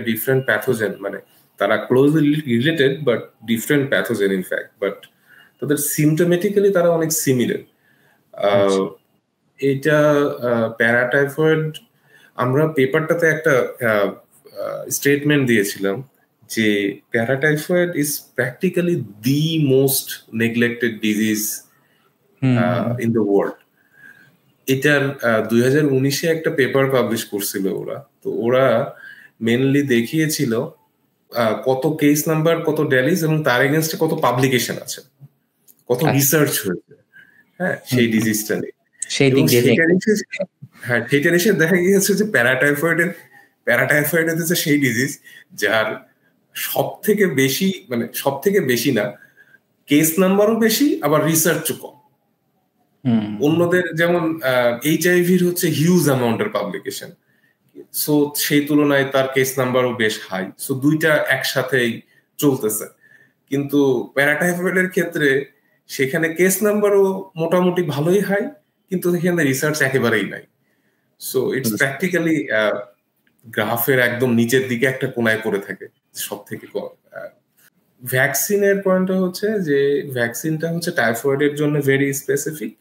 ডিফারেন্ট প্যাথোজেন, মানে তারা closely related but different pathogen in fact, but তাদের সিমটোমেটিক্যালি তারা অনেক সিমিলার। এটা প্যারাটাইফয়েড, আমরা পেপারটাতে একটা স্টেটমেন্ট দিয়েছিলাম যে paratyphoid is practically the most neglected disease in the world. এটার 2019-এ একটা পেপার পাবলিশ করছিল ওরা। তো ওরা মেনলি দেখিয়েছিল কত কেস নাম্বার, কত ড্যালিজ, এবং তার এগেনস্টে কত পাবলিকেশন আছে, কত রিসার্চ হয়েছে, হ্যাঁ, সেই ডিজিজটা নিয়ে। সেটা এসে দেখা গিয়েছে যে প্যারাটাইফয়েড হচ্ছে সেই ডিজিজ যার সব থেকে বেশি না, কেস নাম্বারও বেশি, আবার রিসার্চও কম। অন্যদের যেমন এইচআইভির হচ্ছে হিউজ অ্যামাউন্টের পাবলিকেশন, সো সেই তুলনায় তার কেস নাম্বারও বেশ হাই। সো দুইটা একসাথেই চলতেছে। কিন্তু প্যারাটাইফয়েডের ক্ষেত্রে সেখানে কেস নাম্বারও মোটামুটি ভালোই হাই, কিন্তু সেখানে রিসার্চ একেবারেই নাই। সো ইটস প্র্যাকটিক্যালি গ্রাফের একদম নিচের দিকে একটা কোনায় পড়ে থাকে সব থেকে কম। ভ্যাকসিনের পয়েন্টটা হচ্ছে যে ভ্যাকসিনটা হচ্ছে টাইফয়েডের জন্য ভেরি স্পেসিফিক।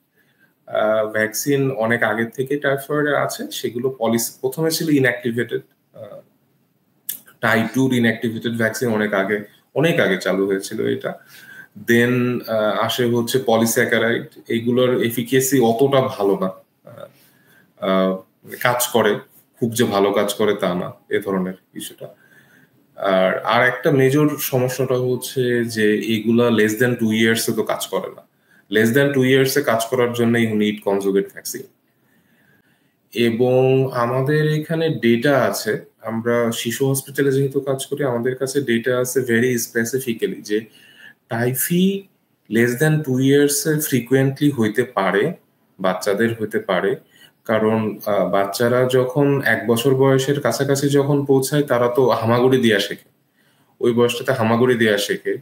ভ্যাকসিন অনেক আগের থেকে টাইফয়েডের আছে, সেগুলো প্রথমে ছিল ইনঅ্যাক্টিভেটেড, টাইপ 2 ইনঅ্যাক্টিভেটেড ভ্যাকসিন অনেক আগে চালু হয়েছিল এটা। দেন আসে হচ্ছে পলিস্যাকারাইড, এইগুলোর এফিকেসি অতটা ভালো না, কাজ করে খুব যে ভালো কাজ করে তা না, এ ধরনের কিছুটা। আর একটা মেজর সমস্যাটা হচ্ছে যে এগুলা লেস দেন 2 ইয়ার্স তো কাজ করে না। লেস দেন 2 ইয়ার্সে কাজ করার জন্য ইউ নিড কনজুগেট ভ্যাকসিন। এবং আমাদের এখানে ডেটা আছে, আমরা শিশু হসপিটালে যেহেতু কাজ করি, আমাদের কাছে ডেটা আছে ভেরি স্পেসিফিক্যালি যে টাইফি লেস দেন 2 ইয়ার্সে ফ্রিকুয়েন্টলি হইতে পারে, বাচ্চাদের হইতে পারে, কারণ বাচ্চারা যখন 1 বছর বয়সের কাছাকাছি যখন পৌঁছায় তারা তো হামাগুড়ি দেয়া শেখে, ওই বয়সটাতে হামাগুড়ি দেয়া শেখে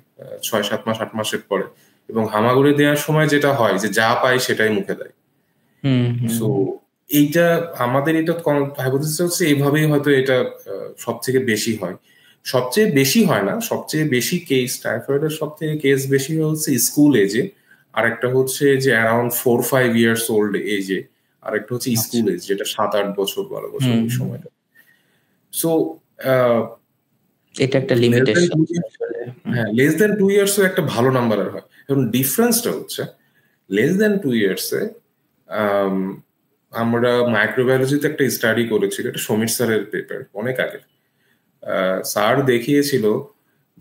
6-7 মাস 8 মাসের পরে, এবং হামাগুড়ি দেওয়ার সময় যেটা হয় যে যা পায় সেটাই মুখে দেয়। সো এইটা আমাদের এটা হাইপোথিসিস হচ্ছে এইভাবেই হয়তো এটা সবথেকে বেশি হয়। সবচেয়ে বেশি হয় না, সবচেয়ে বেশি কেস টাইফয়েডের সবথেকে কেস বেশি হচ্ছে স্কুল এজে, আর একটা হচ্ছে যে অ্যারাউন্ড 4-5 ইয়ার্স ওল্ড এজে, আর একটা হচ্ছে স্কুল এজ যেটা 7-8 বছর 12 বছর ওই সময়টা। সো এটা একটা লিমিটেশন। হ্যাঁ, লেস দেন 2 ইয়ার্স একটা ভালো নাম্বারের হয়। এখন ডিফারেন্সটা হচ্ছে লেস দেন 2 ইয়ার্সে আমরা মাইক্রোবায়োলজিতে একটা স্টাডি করেছিল, এটা সমীর স্যারের পেপার, অনেক আগে। স্যার দেখিয়েছিল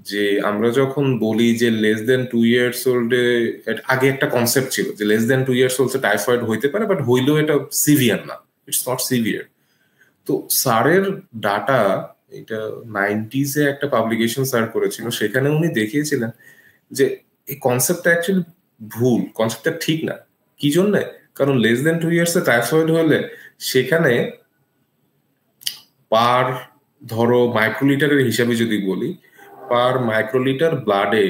যে আমরা যখন বলি যে লেস দেন 2 ইয়ার্স ওল্ডে, আগে একটা কনসেপ্ট ছিল যে লেস দেন 2 ইয়ার্স ওল্ডে টাইফয়েড হইতে পারে, বাট হইলেও এটা সিভিয়ার না, ইটস নট সিভিয়ার। তো স্যারের ডাটা, এটা 90s-এ একটা পাবলিকেশন স্যার করেছিল, সেখানে উনি দেখিয়েছিলেন যে এই কনসেপ্টটা অ্যাকচুয়ালি ভুল, কনসেপ্টটা ঠিক না। কি জন্য? কারণ লেস দেন 2 ইয়ার্সে টাইফয়েড হলে সেখানে পার, ধরো মাইক্রোলিটারের হিসাবে যদি বলি, পার মাইক্রোলিটার ব্লাডে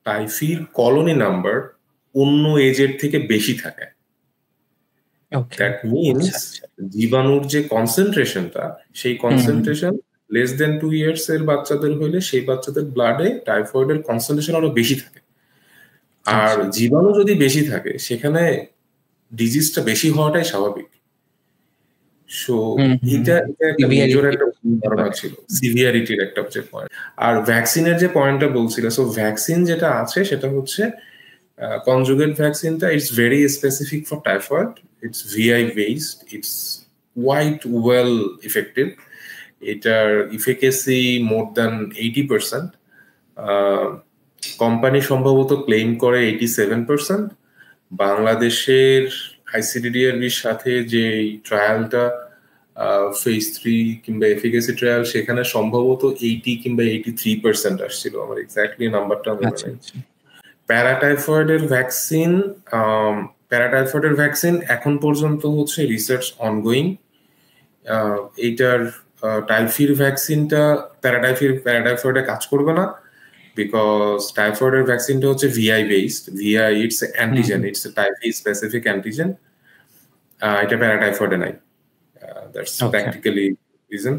টাইফির কলোনি নাম্বার অন্য এজের থেকে বেশি থাকে। দ্যাট মিনস জীবাণুর যে কনসেন্ট্রেশনটা, সেই কনসেন্ট্রেশন লেস দেন 2 ইয়ার্স এর বাচ্চাদের হইলে সেই বাচ্চাদের ব্লাডে টাইফয়েডের কনসেন্ট্রেশন আরো বেশি থাকে। আর জীবাণু যদি বেশি থাকে সেখানে ডিজিজটা বেশি হওয়াটাই স্বাভাবিক। সো এটা একটা মেজর একটা ধারণা ছিল, সিভিয়ারিটির একটা যে পয়েন্ট। আর ভ্যাকসিনের যে পয়েন্টটা বলছিল, সো ভ্যাকসিন যেটা আছে সেটা হচ্ছে conjugate ভ্যাকসিনটা, it's very specific for typhoid, it's VI based, it's quite well effective, এটার efficacy more than 80%, কোম্পানি সম্ভবত ক্লেম করে 87%। বাংলাদেশের ICDDRB's সাথে যে ট্রায়ালটা ফেজ 3 কিংবা এফিকেসি ট্রায়াল, সেখানে সম্ভবত 80 কিংবা 83% আসছিল, আমার এক্স্যাক্টলি নাম্বারটা মনে নেই। প্যারাটাইফয়েডের ভ্যাকসিন এখন পর্যন্ত হচ্ছে রিসার্চ অনগোয়িং। এইটার টাইফির ভ্যাকসিনটা প্যারাটাইফয়েডে কাজ করবে না, বিকজ টাইফয়েডের ভ্যাকসিনটা হচ্ছে Vi based. Vi it's antigen, it's Typhi specific antigen, এটা প্যারাটাইফয়েডে নাই। That's practically reason.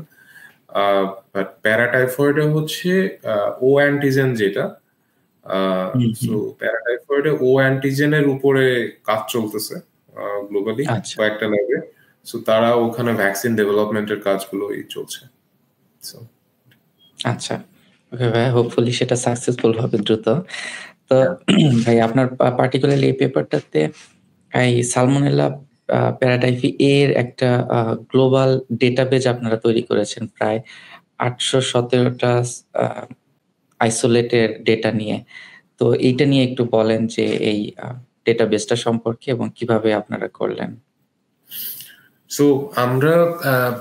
বাট প্যারাটাইফয়েডে হচ্ছে ও অ্যান্টিজেন যেটা, সো প্যারাটাইফয়েডে ও অ্যান্টিজেনের উপরে কাজ চলতেছে গ্লোবালি কয়েকটা ল্যাবে। সো তারা ওখানে ভ্যাকসিন ডেভেলপমেন্টের কাজগুলোই চলছে। আচ্ছা, ওকে ভাই, হোপফুলি সেটা সাকসেসফুল হবে দ্রুত। তো ভাই আপনার পার্টিকুলারলি এই পেপারটাতে এই সালমোনেলা প্যারাটাইফি এর একটা গ্লোবাল ডেটাবেজ আপনারা তৈরি করেছেন, প্রায় 817টা আইসোলেটেড ডেটা নিয়ে। তো এইটা নিয়ে একটু বলেন যে এই ডেটাবেসটা সম্পর্কে এবং কিভাবে আপনারা করলেন। সো আমরা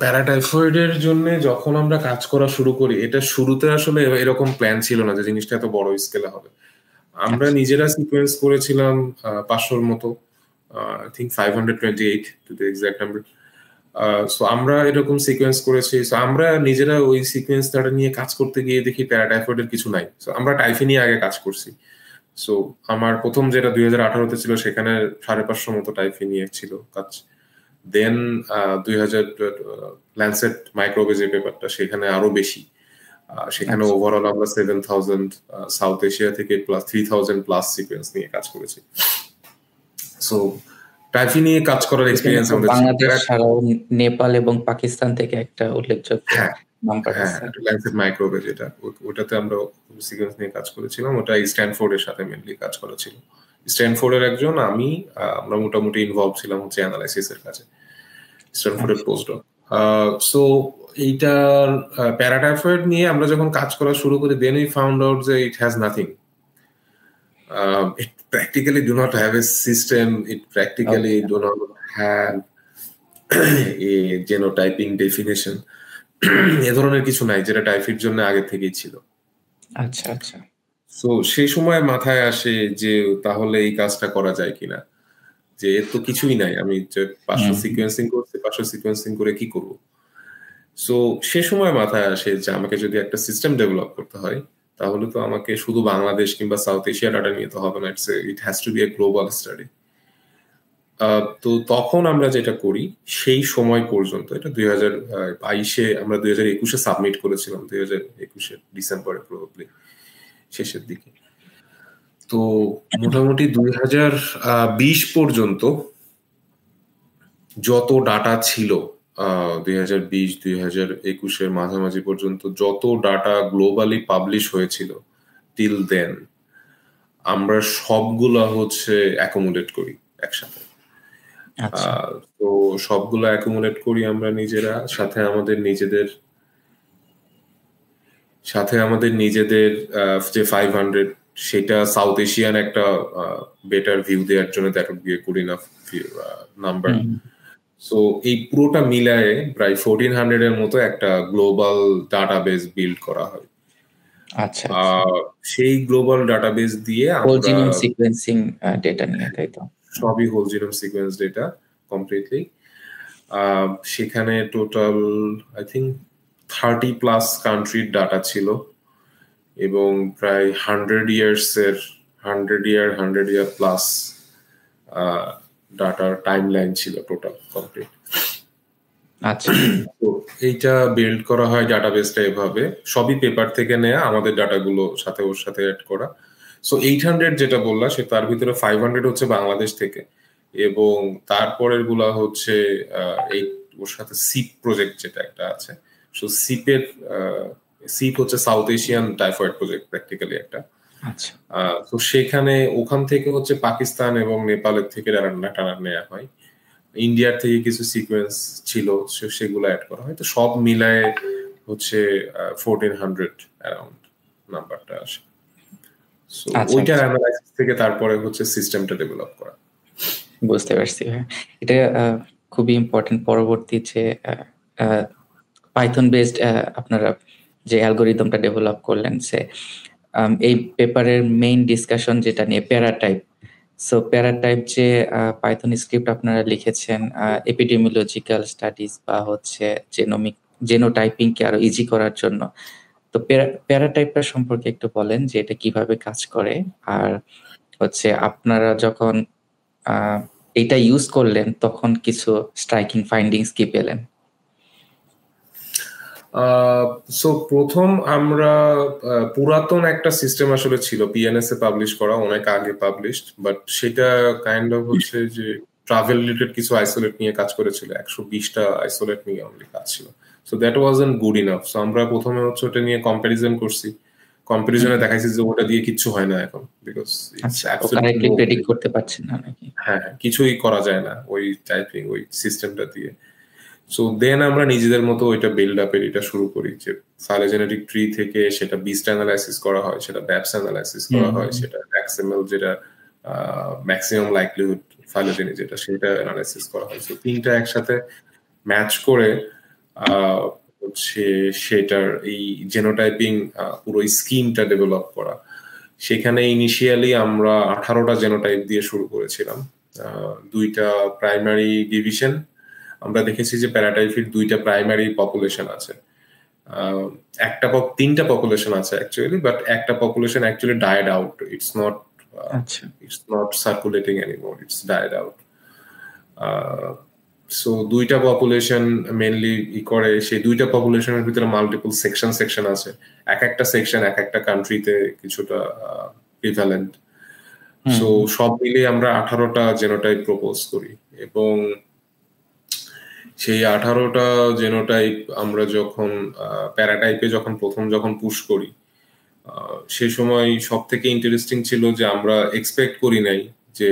প্যারাটাইফয়েডের জন্য যখন আমরা কাজ করা শুরু করি, এটা শুরুতে আসলে এরকম প্ল্যান ছিল না যে জিনিসটা এত বড় স্কেলে হবে। আমরা নিজেরা সিকোয়েন্স করেছিলাম 500-র মতো, I think 528 to the exact number. So আমরা এরকম সিকোয়েন্স করেছি। সো আমরা নিজেরা ওই সিকোয়েন্সটা নিয়ে কাজ করতে গিয়ে দেখি প্যারাটাইফয়েডের কিছু নাই। সো আমরা টাইফি নিয়ে আগে কাজ করছি। সো আমার প্রথম যেটা 2018-তে ছিল, সেখানে 550 মতো টাইফি নিয়ে ছিল কাজ। দেন 2000 ল্যান্সেট মাইক্রোবে যে পেপারটা, সেখানে আরো বেশি, সেখানে ওভারঅল আমরা 7000 সাউথ এশিয়া থেকে প্লাস 3000 প্লাস সিকোয়েন্স নিয়ে কাজ করেছি। সো টাইফি নিয়ে কাজ করার এক্সপেরিয়েন্স আমাদের বাংলাদেশ ছাড়াও নেপাল এবং পাকিস্তান থেকে একটা উল্লেখযোগ্য নাম্বার আছে। ল্যান্সেট মাইক্রোবে যেটা, ওটাতে আমরা সিকোয়েন্স নিয়ে কাজ করেছিলাম। ওটা স্ট্যানফোর্ডের সাথে মেনলি কাজ করা ছিল। স্ট্যানফোর্ডের একজন, আমরা মোটামুটি ইনভলভ ছিলাম হচ্ছে অ্যানালাইসিসের কাজে, স্ট্যানফোর্ডের পোস্টডক। সো এইটার প্যারাটাইফয়েড নিয়ে আমরা যখন কাজ করা শুরু করি, দেন উই ফাউন্ড আউট যে it has nothing. It practically do not have a system. It practically do not have a genotyping definition. এ ধরনের কিছু নাই যেটা টাইফির জন্য আগে থেকেই ছিল। আচ্ছা আচ্ছা। সো সেই সময় মাথায় আসে যে তাহলে এই কাজটা করা যায় কিনা। যে এর তো কিছুই নাই, আমি যে 500 সিকোয়েন্সিং করছি, 500 সিকোয়েন্সিং করে কি করব। সো সে সময় মাথায় আসে যে আমাকে যদি একটা সিস্টেম ডেভেলপ করতে হয়, তাহলে তো আমাকে শুধু বাংলাদেশ কিংবা সাউথ এশিয়া ডাটা নিয়ে তো হবে না, it has to be a global study. তো তখন আমরা যেটা করি সেই সময় পর্যন্ত, এটা 2022-এ, আমরা 2021-এ সাবমিট করেছিলাম, 2021-এর ডিসেম্বরে প্রবাবলি শেষের দিকে। তো মোটামুটি 2020 পর্যন্ত যত ডাটা ছিল, 2020-2021-এর মাঝামাঝি পর্যন্ত যত ডাটা গ্লোবালি পাবলিশ হয়েছিল টিল দেন, আমরা সবগুলা হচ্ছে অ্যাকোমোডেট করি একসাথে। তো সবগুলো অ্যাকুমুলেট করি আমরা নিজেরা, সাথে আমাদের নিজেদের যে 500, সেটা সাউথ এশিয়ান একটা বেটার ভিউ দেওয়ার জন্য that would be a good enough number. So এই পুরোটা মিলায়ে প্রায় 1400 এর মতো একটা গ্লোবাল ডাটাবেস বিল্ড করা হয়। আচ্ছা, সেই গ্লোবাল ডাটাবেস দিয়ে হোল জিনোম সিকোয়েন্সিং ডেটা নিয়ে, তাই তো? সবই whole genome sequence data completely. সেখানে টোটাল আই থিঙ্ক 30+ কান্ট্রির ডাটা ছিল, এবং প্রায় 100 ইয়ার প্লাস ডাটার টাইমলাইন ছিল টোটাল কমপ্লিট। আচ্ছা, তো এইটা বিল্ড করা হয় ডাটাবেসটা এভাবে, সবই পেপার থেকে নেয়া, আমাদের ডাটাগুলো সাথে ওর সাথে অ্যাড করা। সো 800 যেটা বললা, সে তার ভিতরে 500 হচ্ছে বাংলাদেশ থেকে, এবং তারপরের গুলা হচ্ছে এই ওর সাথে সিপ প্রজেক্ট যেটা একটা আছে। সো সিপ হচ্ছে south Asian typhoid project practically একটা। তো সেখানে ওখান থেকে হচ্ছে পাকিস্তান এবং নেপালের থেকে ডাটা নেওয়া হয়, ইন্ডিয়ার থেকে কিছু সিকোয়েন্স ছিল সেগুলো অ্যাড করা হয়। তো সব মিলায়ে হচ্ছে 1400 অ্যারাউন্ড নাম্বারটা আসে। সো ওইটার অ্যানালাইসিস থেকে তারপরে হচ্ছে সিস্টেমটা ডেভেলপ করা। বুঝতে পারছি। এটা খুবই ইম্পর্টেন্ট। পরবর্তী যে পাইথন বেসড আপনারা যে অ্যালগোরিদমটা ডেভেলপ করলেন, সে এই পেপারের মেইন ডিসকাশন যেটা নিয়ে প্যারাটাইপ। সো প্যারাটাইপ যে পাইথন স্ক্রিপ্ট আপনারা লিখেছেন এপিডেমিওলজিক্যাল স্টাডিজ বা হচ্ছে জেনোটাইপিং কে আরো ইজি করার জন্য, তো প্যারাটাইপটা সম্পর্কে একটু বলেন যে এটা কিভাবে কাজ করে, আর হচ্ছে আপনারা যখন এটা ইউজ করলেন তখন কিছু স্ট্রাইকিং ফাইন্ডিংস কি পেলেন? সো প্রথম আমরা পুরাতন একটা সিস্টেম আসলে ছিল, পিএনএস এ পাবলিশ করা, অনেক আগে পাবলিশড, বাট সেটা কাইন্ড অফ হচ্ছে যে ট্রাভেল রিলেটেড কিছু আইসোলেট নিয়ে কাজ করেছিল, 120টা আইসোলেট নিয়ে অনলি কাজ ছিল। So that wasn't good enough. So আমরা প্রথমে হচ্ছে ওটা নিয়ে কম্প্যারিজন করছি, কম্প্যারিজনে দেখাইছি যে ওটা দিয়ে কিচ্ছু হয় না এখন, বিকজ কারেক্টলি প্রেডিক্ট করতে পারছেন না নাকি? হ্যাঁ, কিছুই করা যায় না ওই টাইপিং ওই সিস্টেমটা দিয়ে। সো দেন আমরা নিজেদের মতো ওইটা বিল্ড আপের এটা শুরু করি, যে ফাইলোজেনেটিক ট্রি থেকে সেটা বিস্ট অ্যানালাইসিস করা হয়, সেটা ব্যাপস অ্যানালাইসিস করা হয়, সেটা এক্সএমএল যেটা ম্যাক্সিমাম লাইকলিহুড ফাইলোজেনি যেটা, সেটা অ্যানালাইসিস করা হয়। সো তিনটা একসাথে ম্যাচ করে হচ্ছে সেটার এই জেনোটাইপিং পুরো স্কিমটা ডেভেলপ করা। সেখানে ইনিশিয়ালি আমরা 18টা জেনোটাইপ দিয়ে শুরু করেছিলাম, 2টা প্রাইমারি ডিভিশন। আমরা দেখেছি যে প্যারাটাইপের 2টা প্রাইমারি পপুলেশন আছে, 3টা পপুলেশন আছে অ্যাকচুয়ালি, বাট একটা population actually died out, it's not circulating anymore, it's died out. So 2টা পপুলেশন মেইনলি করে, সেই 2টা পপুলেশনের ভিতরে মাল্টিপল সেকশন আছে, একটা সেকশন একটা কান্ট্রিতে কিছুটা প্রিভ্যালেন্ট। সো সব মিলিয়ে আমরা 18টা জেনোটাইপ প্রপোজ করি, এবং সেই 18টা জেনোটাইপ আমরা যখন প্যারাটাইপে যখন পুশ করি, সেই সময় সব থেকে ইন্টারেস্টিং ছিল যে আমরা এক্সপেক্ট করি নাই যে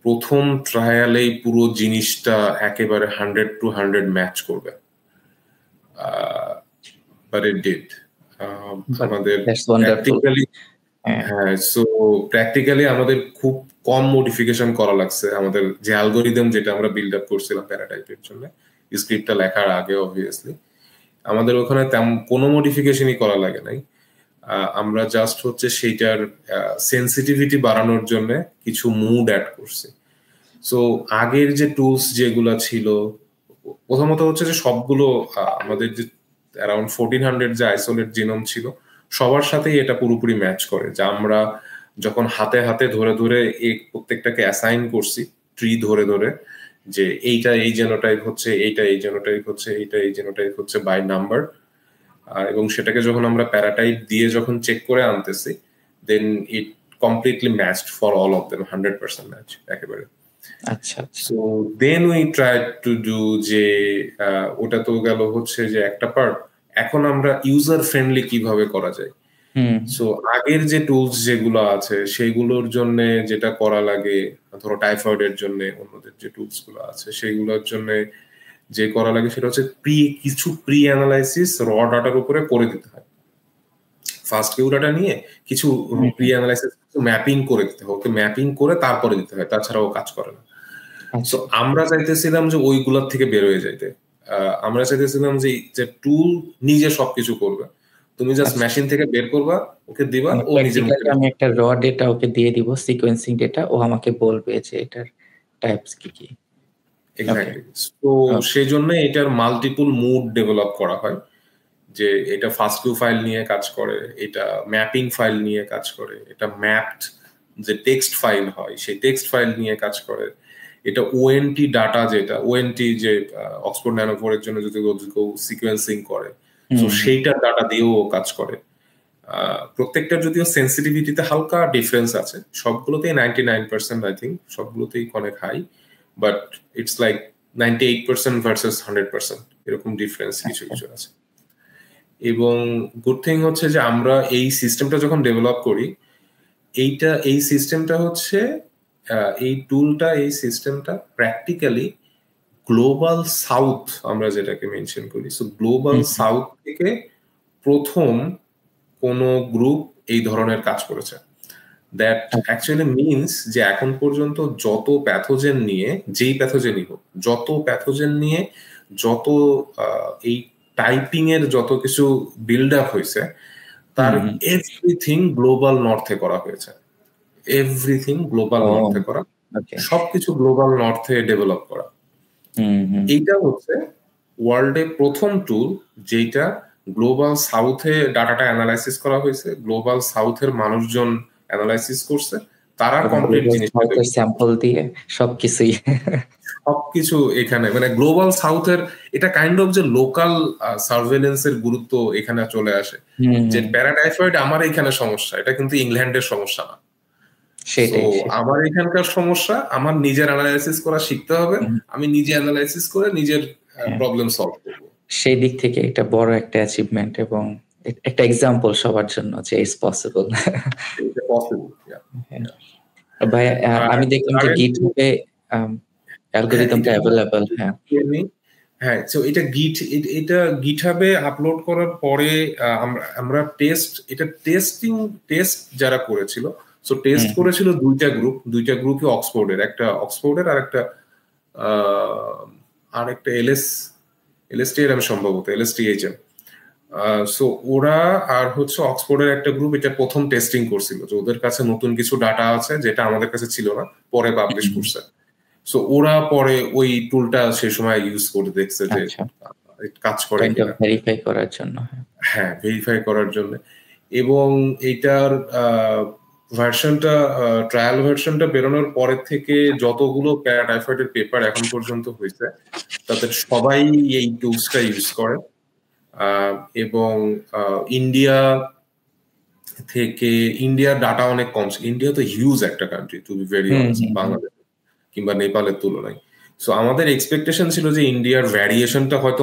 প্রথম ট্রায়ালেই পুরো জিনিসটা একেবারে 100-100 ম্যাচ করবে, বাট ইট ডিড। আমাদের প্র্যাকটিক্যালি আমাদের খুব কম মডিফিকেশন করা লাগছে, আমাদের যে অ্যালগোরিদম যেটা আমরা বিল্ড আপ করছিলাম প্যারাটাইপের জন্য স্ক্রিপ্টটা লেখার আগে, অবভিয়াসলি আমাদের ওখানে তেমন কোনো মডিফিকেশনই করা লাগে নাই। আমরা জাস্ট হচ্ছে সেইটার সেন্সিটিভিটি বাড়ানোর জন্য কিছু মুড অ্যাড করছি। সো আগের যে টুলস যেগুলা ছিল, প্রথমত হচ্ছে যে সবগুলো আমাদের যে অ্যারাউন্ড 1400 যে আইসোলেট জিনোম ছিল সবার সাথেই এটা পুরোপুরি ম্যাচ করে, যা আমরা যখন হাতে হাতে ধরে ধরে এই প্রত্যেকটাকে অ্যাসাইন করছি ট্রি ধরে ধরে, যে এইটা এই জেনোটাইপ হচ্ছে, এইটা এই জেনোটাইপ হচ্ছে, এইটা এই জেনোটাইপ হচ্ছে বাই নাম্বার, এবং সেটাকে যখন আমরা প্যারাটাইপ দিয়ে যখন চেক করে আনতেছি, then it completely matched for all of them, 100% match একেবারে। আচ্ছা আচ্ছা। So then we try to do যে ওটা তো গেল হচ্ছে যে একটা পার্ট, এখন আমরা ইউজার ফ্রেন্ডলি কিভাবে করা যায়। সো আগের যে টুলস যেগুলো আছে সেগুলোর জন্য যেটা করা লাগে, ধরো টাইফয়েডের জন্য অন্যদের যে টুলস গুলো আছে সেগুলোর জন্য যে করা লাগে সেটা হচ্ছে কিছু প্রি অ্যানালাইসিস র ডাটার উপরে করে দিতে হয়। ফার্স্ট কিউ ডাটা নিয়ে কিছু প্রি অ্যানালাইসিস ম্যাপিং করে দিতে হয়, ওকে ম্যাপিং করে তারপরে দিতে হয়, তাছাড়া ও কাজ করে না। সো আমরা চাইতেছিলাম যে ওইগুলোর থেকে বের হয়ে যাইতে, আমরা চাইতেছিলাম যে টুল নিজে সবকিছু করবে, তুমি জাস্ট মেশিন থেকে বের করবা, ওকে দিবা, ও নিজের মতো। আমি একটা র ডেটা ওকে দিয়ে দিব, সিকোয়েন্সিং ডেটা, ও আমাকে বলবে যে এটার টাইপস কি কি। এক্স্যাক্টলি। তো সেই জন্য এটার মাল্টিপল মুড ডেভেলপ করা হয়, যে এটা ফার্স্ট কিউ ফাইল নিয়ে কাজ করে, এটা ম্যাপিং ফাইল নিয়ে কাজ করে, এটা ম্যাপড যে টেক্সট ফাইল হয় সেই টেক্সট ফাইল নিয়ে কাজ করে, এটা ওএনটি ডাটা, যেটা ওএনটি যে অক্সফোর্ড ন্যানোভোরের জন্য যদি কেউ সিকোয়েন্সিং করে, তো সেইটার ডাটা দিয়েও কাজ করে। প্রত্যেকটা যদিও সেন্সিটিভিটিতে হালকা ডিফারেন্স আছে, সবগুলোতেই 99% আই থিঙ্ক, সবগুলোতেই অনেক high, but it's like 98% versus 100% এরকম ডিফারেন্স কিছু কিছু আছে। এবং গুড থিং হচ্ছে যে আমরা এই সিস্টেমটা যখন ডেভেলপ করি, এই সিস্টেমটা হচ্ছে এই টুলটা, এই সিস্টেমটা প্র্যাকটিক্যালি গ্লোবাল সাউথ আমরা যেটাকে মেনশন করি, সো গ্লোবাল সাউথ থেকে প্রথম কোন গ্রুপ এই ধরনের কাজ করেছে। দ্যাট অ্যাকচুয়ালি মিনস যে এখন পর্যন্ত যত প্যাথোজেন নিয়ে, যেই প্যাথোজেনই হোক, যত প্যাথোজেন নিয়ে যত এই টাইপিং এর যত কিছু বিল্ড আপ হয়েছে, তার এভরিথিং গ্লোবাল নর্থে করা হয়েছে, এভরিথিং গ্লোবাল নর্থে করা, সবকিছু গ্লোবাল নর্থে ডেভেলপ করা। এইটা হচ্ছে ওয়ার্ল্ডে প্রথম টুল যেটা গ্লোবাল সাউথে ডাটাটা অ্যানালাইসিস করা হয়েছে, গ্লোবাল সাউথের মানুষজন অ্যানালাইসিস করছে, তারা কমপ্লিট জিনিসটা স্যাম্পল দিয়ে সবকিছু এখানে, মানে গ্লোবাল সাউথের এটা কাইন্ড অফ যে লোকাল সার্ভেলেন্সের গুরুত্ব এখানে চলে আসে, যে প্যারাটাইফয়েড আমার এখানে সমস্যা, এটা কিন্তু ইংল্যান্ডের সমস্যা না, আমার এখানকার সমস্যা, আমার নিজের অ্যানালাইসিস করা শিখতে হবে, আমি নিজে অ্যানালাইসিস করে নিজের প্রবলেম সলভ করব। সেই দিক থেকে এটা বড় একটা অ্যাচিভমেন্ট এবং একটা এক্সাম্পল সবার জন্য যে ইটস পসিবল। ভাই আমি দেখলাম যে গিটহাবে অ্যালগরিদমটা अवेलेबल। হ্যাঁ, সো এটা গিটহাবে আপলোড করার পরে আমরা টেস্ট যারা করেছিল, সো টেস্ট করেছিল দুইটা গ্রুপই অক্সফোর্ডের, একটা অক্সফোর্ডের আর একটা এলএসটিএম সম্ভবত, এলএসটিএইচএম। সো ওরা আর হচ্ছে অক্সফোর্ডের একটা গ্রুপ এটা প্রথম টেস্টিং করছিল, যে ওদের কাছে নতুন কিছু ডাটা আছে যেটা আমাদের কাছে ছিল না, পরে পাবলিশ করছে। সো ওরা পরে ওই টুলটা সেই সময় ইউজ করে দেখছে যে কাজ করে কিনা, ভেরিফাই করার জন্য। হ্যাঁ, ভেরিফাই করার জন্য। এবং এইটার ভার্সনটা, ট্রায়াল ভার্সনটা বেরোনোর পরের থেকে যতগুলো প্যারাটাইফয়েডের পেপার এখন পর্যন্ত হয়েছে, তাদের সবাই এই টুলসটা ইউজ করে। এবং ইন্ডিয়ার ডাটা অনেক কম, ইন্ডিয়া তো হিউজ একটা country, to be very honest, Bangladesh কিংবা নেপালের তুলনায়। সো আমাদের এক্সপেকটেশন ছিল যে ইন্ডিয়ার ভ্যারিয়েশনটা হয়তো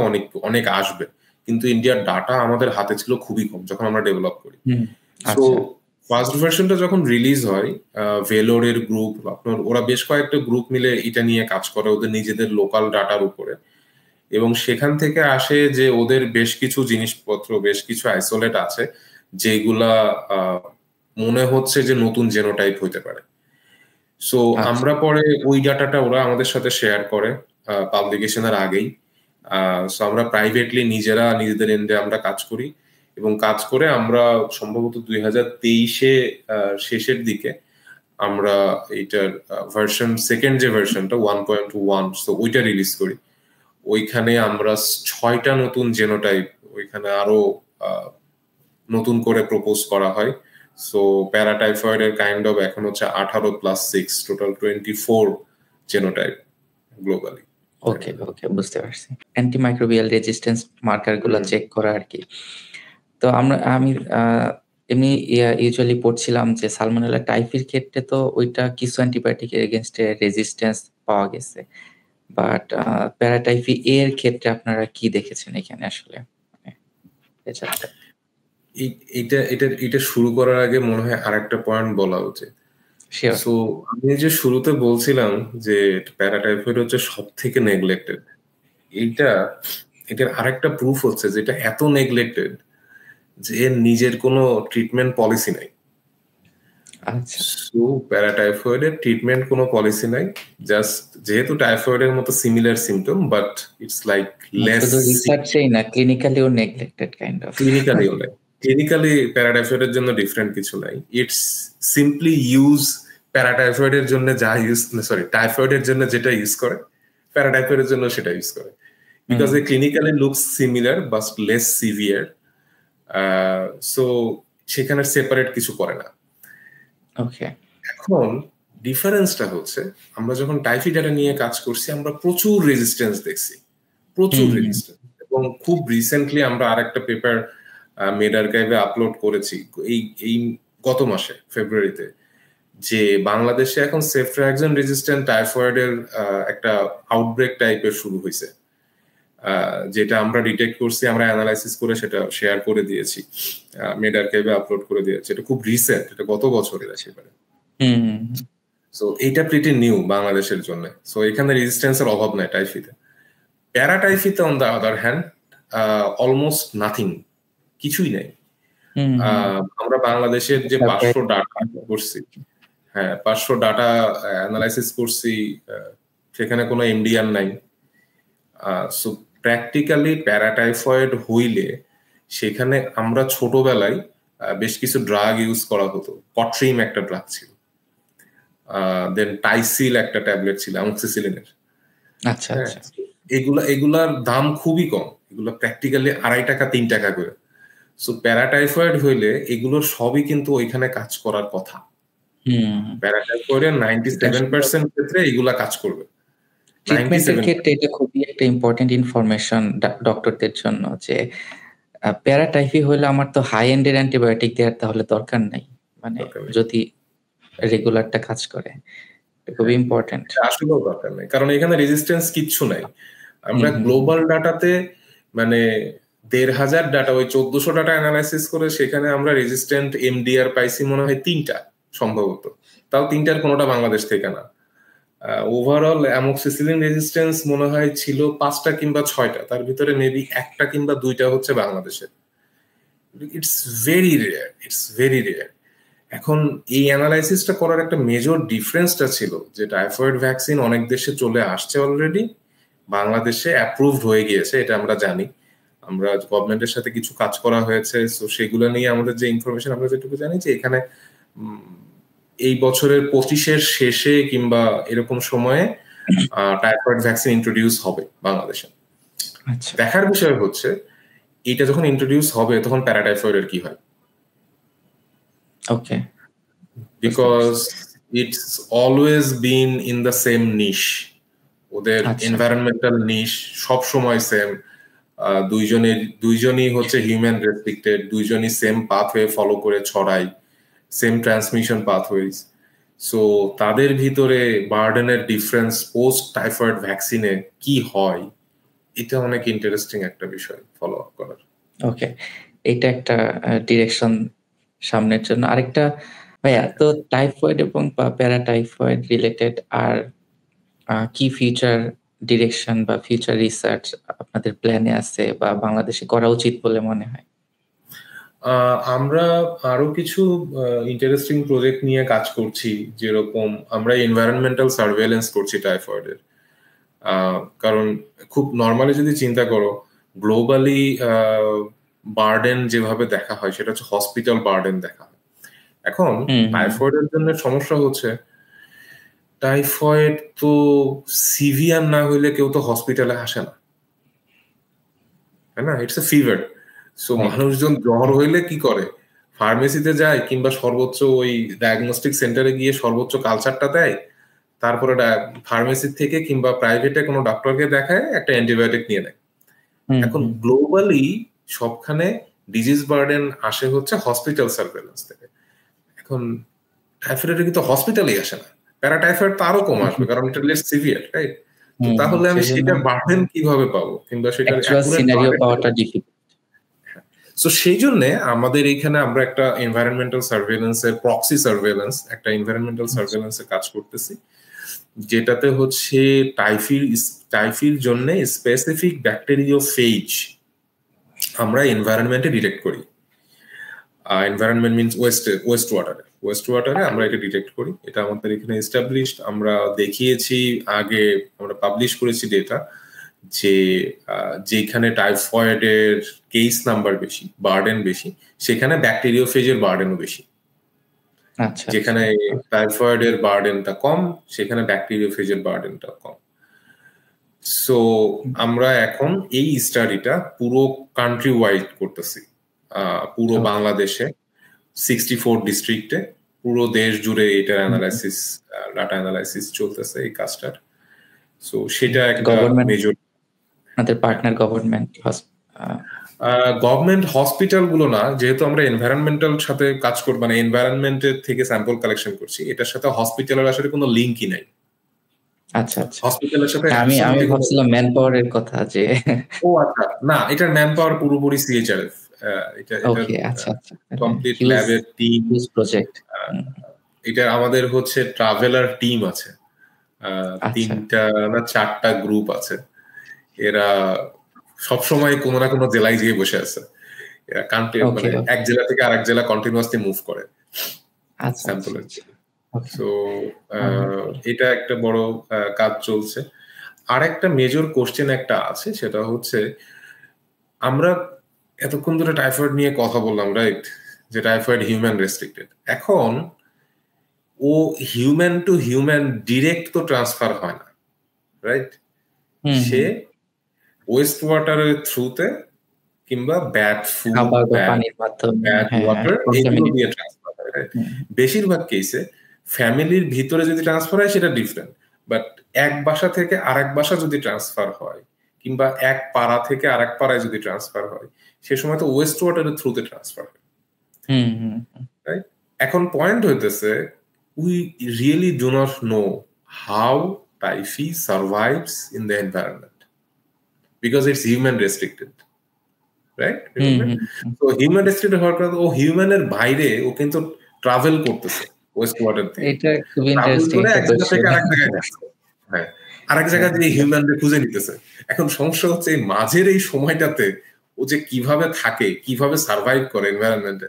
অনেক আসবে, কিন্তু ইন্ডিয়ার ডাটা আমাদের হাতে ছিল খুবই কম যখন আমরা ডেভেলপ করি। সো ফার্স্ট ভার্সনটা যখন রিলিজ হয়, ভেলোরের গ্রুপ, আপনার ওরা বেশ কয়েকটা গ্রুপ মিলে এটা নিয়ে কাজ করে ওদের নিজেদের লোকাল ডাটার উপরে, এবং সেখান থেকে আসে যে ওদের বেশ কিছু জিনিসপত্র, বেশ কিছু আইসোলেট আছে যেগুলা মনে হচ্ছে যে নতুন জেনোটাইপ হইতে পারে। সো আমরা পরে ওই ডাটাটা ওরা আমাদের সাথে শেয়ার করে পাবলিকেশনের আগেই। সো আমরা প্রাইভেটলি নিজেদের এন্ডে আমরা কাজ করি, এবং কাজ করে আমরা সম্ভবত 2023 শেষের দিকে আমরা এইটার ভার্সন সেকেন্ড যে ভার্সনটা 1.1 সো ওইটা রিলিজ করি। ওইখানে আমরা 6টা নতুন জেনোটাইপ ওইখানে আরো নতুন করে প্রপোজ করা হয়। সো প্যারাটাইফয়েড এর কাইন্ড অফ এখন হচ্ছে 18+6 টোটাল 24 জেনোটাইপ গ্লোবালি। ওকে ওকে, বুঝতে পারছি। অ্যান্টিমাইক্রোবিয়াল রেজিস্ট্যান্স মার্কার গুলো চেক করা আর কি। তো আমি এমনি ইউজুয়ালি পড়ছিলাম যে সালমোনেলা টাইফির ক্ষেত্রে তো ওইটা কিছু অ্যান্টিবায়োটিক এগেনস্টে রেজিস্ট্যান্স পাওয়া গেছে, বাট প্যারাটাইফি এর ক্ষেত্রে আপনারা কি দেখেছেন এখানে আসলে রেজাল্টটা? এটা শুরু করার আগে মনে হয় আরেকটা পয়েন্ট বলা উচিত। সো আমি যে শুরুতে বলছিলাম যে প্যারাটাইফয়েড হচ্ছে সব থেকে নেগলেক্টেড, এটার আরেকটা প্রুফ হচ্ছে যে এটা এত নেগলেক্টেড যে এর নিজের কোনো ট্রিটমেন্ট পলিসি নাই। সো প্যারাটাইফয়েডের ট্রিটমেন্ট কোনো পলিসি নাই, জাস্ট যেহেতু টাইফয়েডের মতো similar symptom but it's like less রিসার্চেই না ক্লিনিক্যালিও নেগলেক্টেড কাইন্ড অফ। ক্লিনিক্যালিও নাই, ক্লিনিক্যালি প্যারাটাইফয়েডের জন্য ডিফারেন্ট কিছু নাই। ইটস সিম্পলি ইউজ প্যারাটাইফয়েডের জন্য যা ইউজ সরি টাইফয়েডের জন্য যেটা ইউজ করে প্যারাটাইফয়েডের জন্য সেটা ইউজ করে, because A clinically looks similar but less severe. So সেখানে সেপারেট কিছু করে না। ওকে, এখন ডিফারেন্সটা হচ্ছে আমরা যখন টাইফি ডাটা নিয়ে কাজ করছি আমরা প্রচুর রেজিস্ট্যান্স দেখছি, প্রচুর রেজিস্ট্যান্স। এবং খুব রিসেন্টলি আমরা আরেকটা পেপার মেড আর্কাইভে আপলোড করেছি এই গত মাসে ফেব্রুয়ারিতে, যে বাংলাদেশে এখন সেফট্রাক্সন রেজিস্ট্যান্ট টাইফয়েডের একটা আউটব্রেক টাইপের শুরু হয়েছে, যেটা আমরা ডিটেক্ট করছি, আমরা অ্যানালাইসিস করে সেটা শেয়ার করে দিয়েছি, মেড আর্কাইভে আপলোড করে দিয়েছি। এটা খুব রিসেন্ট, এটা গত বছরের একেবারে। সো এইটা প্রিটি নিউ বাংলাদেশের জন্য। সো এখানে রেজিস্ট্যান্সের অভাব নাই টাইফিতে। প্যারাটাইফিতে on the other hand almost nothing, কিছুই নাই। আমরা বাংলাদেশের যে 500 ডাটা করছি, 500 ডাটা অ্যানালাইসিস করছি, সেখানে কোনো এমডিআর নাই। সো প্র্যাকটিক্যালি প্যারাটাইফয়েড হইলে সেখানে আমরা ছোটবেলায় বেশ কিছু ড্রাগ ইউজ করা হতো। কট্রিম একটা ড্রাগ ছিল, দেন টাইসিল একটা ট্যাবলেট ছিল অ্যামোক্সিসিলিনের। আচ্ছা আচ্ছা, এগুলার দাম খুবই কম, এগুলো প্র্যাকটিক্যালি 2.5 টাকা 3 টাকা করে। সো প্যারাটাইফয়েড হইলে এগুলোর সবই কিন্তু ওইখানে কাজ করার কথা। প্যারাটাইফয়েডের 97% ক্ষেত্রে এগুলা কাজ করবে। ট্রিটমেন্টের ক্ষেত্রে এটা খুবই একটা ইম্পর্টেন্ট ইনফরমেশন ডক্টরদের জন্য, যে প্যারাটাইফি হলে আমার তো হাই এন্ডের অ্যান্টিবায়োটিক দেওয়ার তাহলে দরকার নাই, মানে যদি রেগুলারটা কাজ করে। খুবই ইম্পর্টেন্ট। আসলেও দরকার নাই, কারণ এখানে রেজিস্ট্যান্স কিচ্ছু নাই। আমরা গ্লোবাল ডাটাতে মানে 1,500 ডাটা, ওই 1400 ডাটা অ্যানালাইসিস করে সেখানে আমরা রেজিস্ট্যান্ট এমডিআর পাইছি মনে হয় 3টা সম্ভবত, তাও 3টার কোনোটা বাংলাদেশ থেকে না। ওভারঅল অ্যামোক্সিসিলিন রেজিস্ট্যান্স মনে হয় ছিল 5টা কিংবা 6টা, তার ভিতরে মেবি 1টা কিংবা 2টা হচ্ছে বাংলাদেশের। It's very rare, it's very rare. এখন এই অ্যানালাইসিসটা করার একটা মেজর ডিফারেন্সটা ছিল যে টাইফয়েড ভ্যাকসিন অনেক দেশে চলে আসছে অলরেডি, বাংলাদেশে অ্যাপ্রুভড হয়ে গিয়েছে, এটা আমরা জানি। আমরা গভর্নমেন্টের সাথে কিছু কাজ করা হয়েছে, সো সেগুলো নিয়ে আমাদের যে ইনফরমেশন আমরা যেটুকু জানি যে এখানে এই বছরের 25-এর শেষে কিংবা এরকম সময়ে টাইফয়েড ভ্যাকসিন ইন্ট্রোডিউস হবে বাংলাদেশে। দেখার বিষয় হচ্ছে এটা যখন ইন্ট্রোডিউস হবে তখন প্যারাটাইফয়েডের কি হয়। Okay. Because it's always been in the same niche. ওদের environmental niche সব সময় সেম। দুইজনই হচ্ছে হিউম্যান রেস্ট্রিক্টেড, দুইজনই সেম পাথওয়ে ফলো করে ছড়ায়, সেম ট্রান্সমিশন পাথওয়েজ। সো তাদের ভিতরে বার্ডেনের ডিফারেন্স পোস্ট টাইফয়েড ভ্যাকসিনে কি হয়, এটা অনেক ইন্টারেস্টিং একটা বিষয় ফলো আপ করার। ওকে, এটা একটা ডিরেকশন সামনের জন্য। আরেকটা ভাইয়া, তো টাইফয়েড এবং প্যারাটাইফয়েড রিলেটেড আর কি ফিউচার ডিরেকশন বা ফিউচার রিসার্চ আপনাদের প্ল্যানে আছে বা বাংলাদেশে করা উচিত বলে মনে হয়? আমরা আরো কিছু ইন্টারেস্টিং প্রজেক্ট নিয়ে কাজ করছি, যেরকম আমরা এনভায়রনমেন্টাল সার্ভেলেন্স করছি টাইফয়েডের। কারণ খুব নর্মালি যদি চিন্তা করো, গ্লোবালি বার্ডেন যেভাবে দেখা হয় সেটা হচ্ছে হসপিটাল বার্ডেন দেখা হয়। এখন টাইফয়েডের জন্য সমস্যা হচ্ছে, টাইফয়েড তো সিভিয়ার না হইলে কেউ তো হসপিটালে আসে না, তাই না? It's a fever. সো মানুষজন জ্বর হইলে কি করে, ফার্মেসিতে যায় কিংবা সর্বোচ্চ ওই ডায়াগনস্টিক সেন্টারে গিয়ে সর্বোচ্চ কালচারটা দেয়, তারপরে ফার্মেসি থেকে কিংবা প্রাইভেটে কোনো ডক্টরকে দেখায় একটা অ্যান্টিবায়োটিক নিয়ে নেয়। এখন গ্লোবালি সবখানে ডিজিজ বার্ডেন আসে হচ্ছে হসপিটাল সার্ভেলেন্স থেকে। এখন টাইফয়েডের কিন্তু হসপিটালেই আসে না, প্যারাটাইফয়েড তো আরো কম আসবে কারণ এটা লেস সিভিয়ার, রাইট? তো তাহলে আমি সেটা বার্ডেন কিভাবে পাবো কিংবা সেটার সিনারিও পাওয়াটা ডিফিকাল্ট। সো সেই জন্য আমাদের এখানে আমরা একটা এনভায়রনমেন্টাল সার্ভেলেন্সের প্রক্সি সার্ভেলেন্স, একটা এনভায়রনমেন্টাল সার্ভেলেন্সে কাজ করতেছি, যেটাতে হচ্ছে টাইফির জন্য স্পেসিফিক ব্যাকটেরিওফেজ আমরা এনভায়রনমেন্টে ডিটেক্ট করি। এনভায়রনমেন্ট মিনস ওয়েস্ট ওয়াটারে আমরা এটা ডিটেক্ট করি। এটা আমাদের এখানে এস্টাবলিশড। আমরা দেখিয়েছি আগে, আমরা পাবলিশ করেছি ডেটা, যে যেখানে টাইফয়েডের কেস নাম্বার বেশি, বার্ডেন বেশি, সেখানে ব্যাকটেরিওফেজের বার্ডেনও বেশি। যেখানে টাইফয়েডের বার্ডেনটা কম, সেখানে ব্যাকটেরিওফেজের বার্ডেনটা কম। সো আমরা এখন এই স্টাডিটা পুরো কান্ট্রি ওয়াইড করতেছি, পুরো বাংলাদেশে 64 ডিস্ট্রিক্টে, পুরো দেশ জুড়ে এটার অ্যানালাইসিস, ডাটা অ্যানালাইসিস চলতেছে এই কাজটার। সো সেটা একটা মেজর। আমাদের পার্টনার গভর্নমেন্ট হসপিটাল গুলো না, যেহেতু আমরা এনভায়রনমেন্টাল সাথে কাজ করব, মানে এনভায়রনমেন্টের থেকে স্যাম্পল কালেকশন করছি, এটার সাথে হসপিটালের আসলে কোনো লিঙ্কই নাই। আচ্ছা আচ্ছা, হসপিটালের সাথে আমি ভাবছিলাম ম্যান পাওয়ারের কথা, যে ও আচ্ছা, না, এটার ম্যান পাওয়ার পুরোপুরি সিএইচআরএফ। এটা ওকে, আচ্ছা আচ্ছা, কমপ্লিট ল্যাবের টিম, প্রজেক্ট। এটা আমাদের হচ্ছে ট্রাভেলার টিম আছে, 3টা না 4টা গ্রুপ আছে। এরা সবসময় কোনো না কোনো জেলায় গিয়ে বসে আছে। এরা কান্ট্রি, মানে এক জেলা থেকে আরেক জেলা কন্টিনিউয়াসলি মুভ করে স্যাম্পলের। সো এটা একটা বড় কাজ চলছে। আর একটা মেজর কোশ্চেন একটা আছে, সেটা হচ্ছে আমরা এতক্ষণ ধরে টাইফয়েড নিয়ে কথা বললাম, রাইট? যে টাইফয়েড হিউম্যান রেস্ট্রিক্টেড। এখন ও হিউম্যান টু হিউম্যান ডিরেক্ট তো ট্রান্সফার হয় না, রাইট? সে ওয়েস্ট ওয়াটারের থ্রুতে কিংবা ব্যাড ফুড, ব্যাড ওয়াটার, এগুলো দিয়ে ট্রান্সফার হয়, রাইট? বেশিরভাগ কেসে ফ্যামিলির ভিতরে যদি ট্রান্সফার হয় সেটা ডিফারেন্ট, বাট এক বাসা থেকে আরেক বাসা যদি ট্রান্সফার হয় কিংবা এক পাড়া থেকে আরেক পাড়ায় যদি ট্রান্সফার হয়, সে সময় তো ওয়েস্ট ওয়াটারের থ্রুতে ট্রান্সফার হয়, রাইট? এখন পয়েন্ট হইতেছে, we really do not know how typhi survives in the environment because it's human restricted, right? So human restricted হওয়ার কারণে ও হিউম্যানের বাইরে ও কিন্তু ট্রাভেল করতেছে ওয়েস্ট ওয়াটার থেকে। এটা খুব ইন্টারেস্টিং এক জায়গা থেকে আরেক জায়গায় যাচ্ছে, হ্যাঁ, আরেক জায়গা দিয়ে হিউম্যানদের খুঁজে নিতেছে। এখন সমস্যা হচ্ছে এই মাঝের এই সময়টাতে ও যে কিভাবে থাকে, কিভাবে সার্ভাইভ করে এনভায়রনমেন্টে,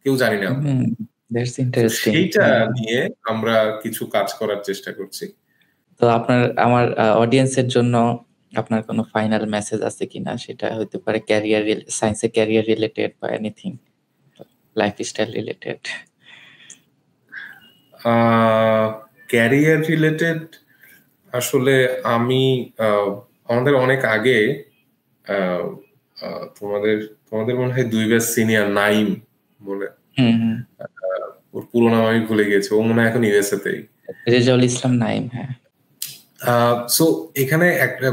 কেউ জানি না। সেইটা নিয়ে আমরা কিছু কাজ করার চেষ্টা করছি। তো আমার অডিয়েন্সের জন্য আপনার কোনো ফাইনাল মেসেজ আছে কিনা? সেটা হতে পারে ক্যারিয়ার, সায়েন্সে ক্যারিয়ার রিলেটেড বা anything lifestyle related. Career related আসলে আমাদের অনেক আগে তোমাদের মনে হয় 2 ব্যাচ সিনিয়র নাইম বলে, ওর পুরো নাম আমি ভুলে গেছি, ও মনে হয় এখন ইউএসএ তেই, রেজাউল ইসলাম নাইম। হ্যাঁ, সো এখানে একটা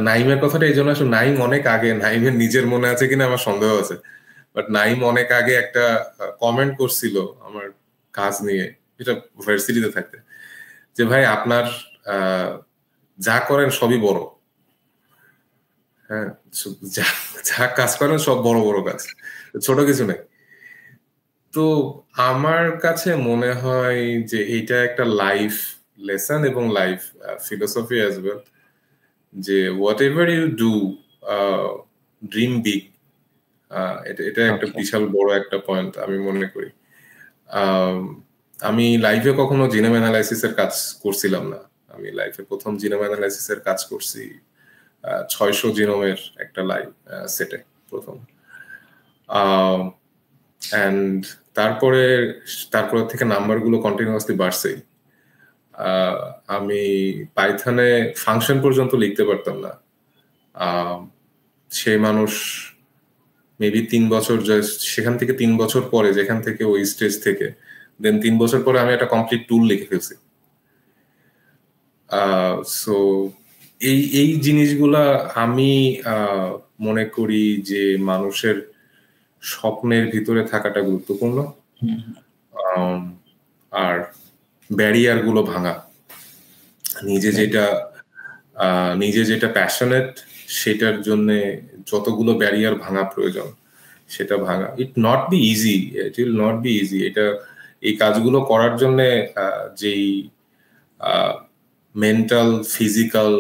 নাইমের কথাটা এই জন্য আসলে, নাইম অনেক আগে, নাইমের নিজের মনে আছে কিনা আমার সন্দেহ আছে, বাট নাইম অনেক আগে একটা কমেন্ট করছিল আমার কাজ নিয়ে, এটা ভার্সিটিতে থাকতে, যে ভাই আপনার যা করেন সবই বড়, হ্যাঁ, যা কাজ করেন সব বড় বড় কাজ, ছোট কিছু নেই। তো আমার কাছে মনে হয় যে এটা একটা লাইফ লেসন এবং লাইফ ফিলোসফি অ্যাজ ওয়েল, যে whatever you do, dream big. এটা একটা বিশাল বড় একটা পয়েন্ট আমি মনে করি। আমি লাইফে কখনো জিনোম অ্যানালাইসিসের কাজ করছিলাম না। আমি লাইফে প্রথম জিনোম অ্যানালাইসিসের কাজ করছি 600 জিনোমের একটা লাইভ সেটে প্রথম। অ্যান্ড তারপরে থেকে নাম্বারগুলো কন্টিনিউয়াসলি বাড়ছেই। আমি পাইথনে ফাংশন পর্যন্ত লিখতে পারতাম না। সেই মানুষ মেবি 3 বছর, সেখান থেকে 3 বছর পরে, যেখান থেকে ওই স্টেজ থেকে দেন 3 বছর পরে আমি একটা কমপ্লিট টুল লিখে ফেলছি। সো এই জিনিসগুলা আমি মনে করি যে মানুষের স্বপ্নের ভিতরে থাকাটা গুরুত্বপূর্ণ। আর ব্যারিয়ার গুলো ভাঙা, নিজে যেটা প্যাশনেট সেটার জন্য যতগুলো ব্যারিয়ার ভাঙা প্রয়োজন সেটা ভাঙা। It not be easy, it will not be easy. এটা এই কাজগুলো করার জন্য যেই মেন্টাল, ফিজিক্যাল,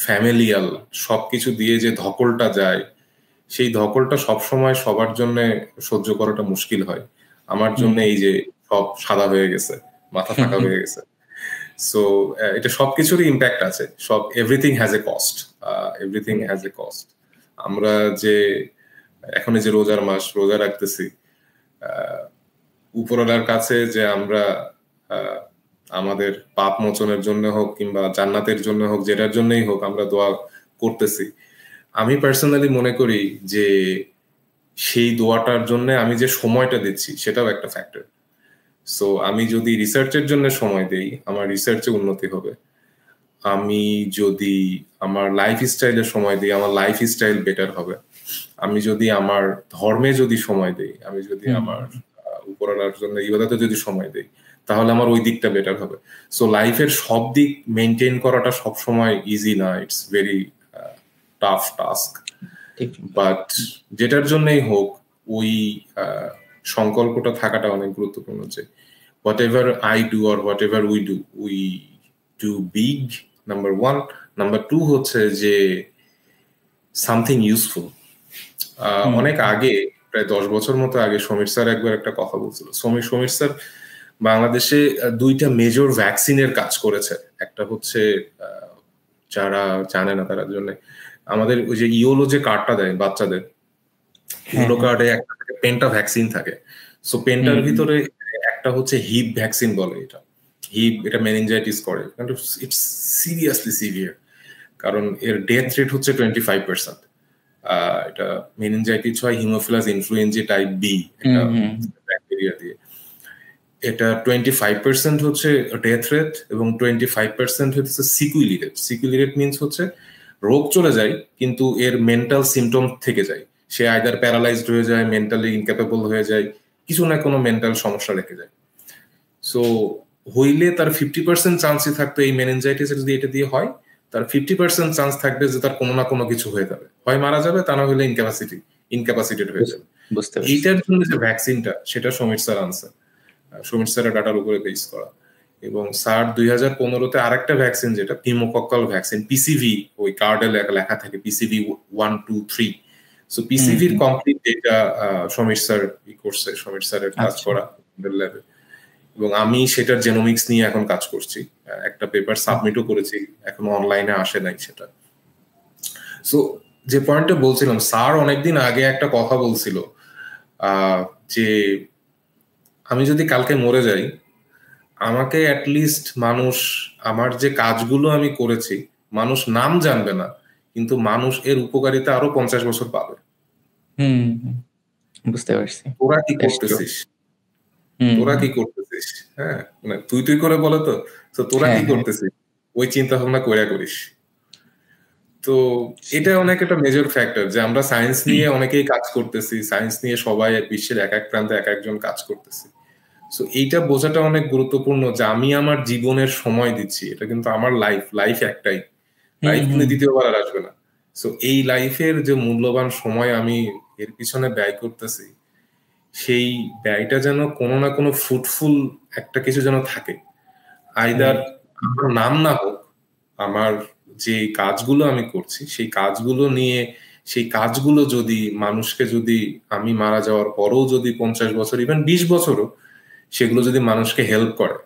ফ্যামিলিয়াল সবকিছু দিয়ে যে ধকলটা যায়, সেই ধকলটা সবসময় সবার জন্য সহ্য করাটা মুশকিল হয়। আমার জন্য এই যে সব সাদা হয়ে গেছে, মাথা ফাঁকা হয়ে গেছে। সো এটা সবকিছুরই ইম্প্যাক্ট আছে। Everything has a cost, everything has a cost. আমরা যে এখন যে রোজার মাস রোজা রাখতেছি, উপরওয়ালার কাছে যে আমরা আমাদের পাপ মোচনের জন্য হোক কিংবা জান্নাতের জন্য হোক, যেটার জন্যই হোক আমরা দোয়া করতেছি, আমি পার্সোনালি মনে করি যে সেই দোয়াটার জন্য আমি যে সময়টা দিচ্ছি সেটাও একটা ফ্যাক্টর। সো আমি যদি রিসার্চের জন্য সময় দেই, আমার রিসার্চে উন্নতি হবে। আমি যদি আমার লাইফ স্টাইলে সময় দিই, আমার লাইফ স্টাইল বেটার হবে। আমি যদি আমার ধর্মে যদি সময় দেই, আমি যদি আমার উপরওয়ালার জন্য ইবাদতে যদি সময় দেই, তাহলে আমার ওই দিকটা বেটার হবে। সো লাইফের সব দিক মেনটেন করাটা সবসময় ইজি না, it's very tough task. But যেটার জন্যই হোক ওই সংকল্পটা থাকাটা অনেক গুরুত্বপূর্ণ যে whatever I do or whatever we do big, number one. Number two হচ্ছে যে something useful. অনেক আগে, প্রায় 10 বছর মতো আগে, সমীর স্যার একবার একটা কথা বলছিল। সমীর স্যার বাংলাদেশে 2টা মেজর ভ্যাকসিনের কাজ করেছে। একটা হচ্ছে, যারা জানে না তার জন্য, আমাদের ওই যে ইওলো যে কার্ডটা দেয় বাচ্চাদের, ইওলো কার্ডে একটা পেন্টা ভ্যাকসিন থাকে। সো পেন্টার ভিতরে একটা হচ্ছে হিপ ভ্যাকসিন বলে। এটা মেনিনজাইটিস করে, কিন্তু ইটস সিরিয়াসলি সিভিয়ার, কারণ এর ডেথ রেট হচ্ছে 25%। এটা মেনিনজাইটিস হয় হিমোফিলাস ইনফ্লুয়েঞ্জা টাইপ বি, একটা ব্যাকটেরিয়া দিয়ে। এটা 25% হচ্ছে ডেথ রেট এবং 25% হচ্ছে sequelae rate. Sequelae rate means হচ্ছে রোগ চলে যায় কিন্তু এর মেন্টাল সিমটম থেকে যায়। সে আইদার প্যারালাইজড হয়ে যায়, মেন্টালি ইনক্যাপেবল হয়ে যায়, কিছু না কোনো মেন্টাল সমস্যা রেখে যায়। সো হইলে তার 50% চান্সই থাকতো এই মেনিনজাইটিস যদি এটা দিয়ে হয়, তার 50% চান্স থাকবে যে তার কোনো না কোনো কিছু হয়ে যাবে, হয় মারা যাবে, তা না হলে ইনক্যাপাসিটেড হয়ে যাবে। এইটার জন্য যে ভ্যাকসিনটা, সেটা সমীর স্যার আনছে, সমীর স্যারের ডাটার উপরে বেস করা। এবং স্যার 2015-তে আরেকটা ভ্যাকসিন, যেটা নিউমোকক্কাল ভ্যাকসিন, পিসিভি, ওই কার্ডে লেখা থাকে পিসিভি 1, 2, 3। সো পিসিভির কমপ্লিট ডেটা সমীর স্যার করছে, সমীর স্যারের কাজ করা ল্যাবে। এবং আমি সেটার জেনোমিক্স নিয়ে এখন কাজ করছি, একটা পেপার সাবমিটও করেছি, এখন অনলাইনে আসে নাই সেটা। সো যে পয়েন্টটা বলছিলাম, স্যার অনেকদিন আগে একটা কথা বলছিল যে আমি যদি কালকে মরে যাই, আমাকে অ্যাটলিস্ট মানুষ, আমার যে কাজগুলো আমি করেছি, মানুষ নাম জানবে না, কিন্তু মানুষ এর উপকারিতা আরো 50 বছর পাবে। বুঝতে পারছি। তোরা কি করতেছিস, হ্যাঁ, মানে তুই করে বলে তো তোরা কি করতেছিস, ওই চিন্তা ভাবনা করিস। তো এটা অনেক একটা মেজর ফ্যাক্টর যে আমরা সায়েন্স নিয়ে অনেকেই কাজ করতেছি, সায়েন্স নিয়ে সবাই বিশ্বের এক এক প্রান্তে এক একজন কাজ করতেছি। সো এইটা বোঝাটা অনেক গুরুত্বপূর্ণ যে আমি আমার জীবনের সময় দিচ্ছি, এটা কিন্তু আমার লাইফ একটাই, লাইফ কিন্তু দ্বিতীয়বার আর আসবে না। সো এই লাইফের যে মূল্যবান সময় আমি এর পিছনে ব্যয় করতেছি, সেই ব্যয়টা যেন কোনো না কোনো ফ্রুটফুল একটা কিছু যেন থাকে। আইদার আমার নাম না হোক, আমার যে কাজগুলো আমি করছি সেই কাজগুলো যদি মানুষকে, যদি আমি মারা যাওয়ার পরেও যদি 50 বছর, ইভেন 20 বছরও সেগুলো যদি মানুষকে হেল্প করে,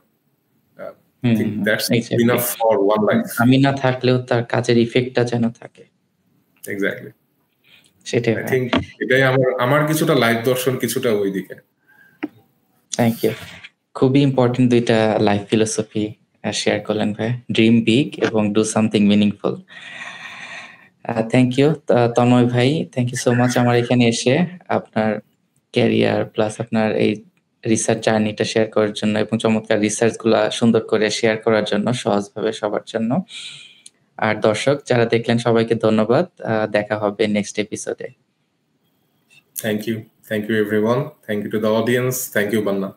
আমি না থাকলেও তার কাজের ইফেক্টটা যেন থাকে। এক্স্যাক্টলি, সেটাই আই থিংক এটাই আমার কিছুটা লাইফ দর্শন, কিছুটা ওই দিকে। Thank you. খুবই ইম্পর্টেন্ট ২ টা লাইফ ফিলোসফি শেয়ার করলেন ভাই। ড্রিম বিগ এবং do something meaningful. Thank you Tanmoy ভাই। থ্যাংক ইউ সো মাচ আমার এখানে এসে আপনার ক্যারিয়ার প্লাস আপনার এই রিসার্চ জার্নিটা শেয়ার করার জন্য এবং চমৎকার রিসার্চ গুলা সুন্দর করে শেয়ার করার জন্য সহজভাবে সবার জন্য। আর দর্শক যারা দেখলেন সবাইকে ধন্যবাদ। দেখা হবে নেক্সট এপিসোডে। Thank you everyone. Thank you to the audience. Thank you, Banna.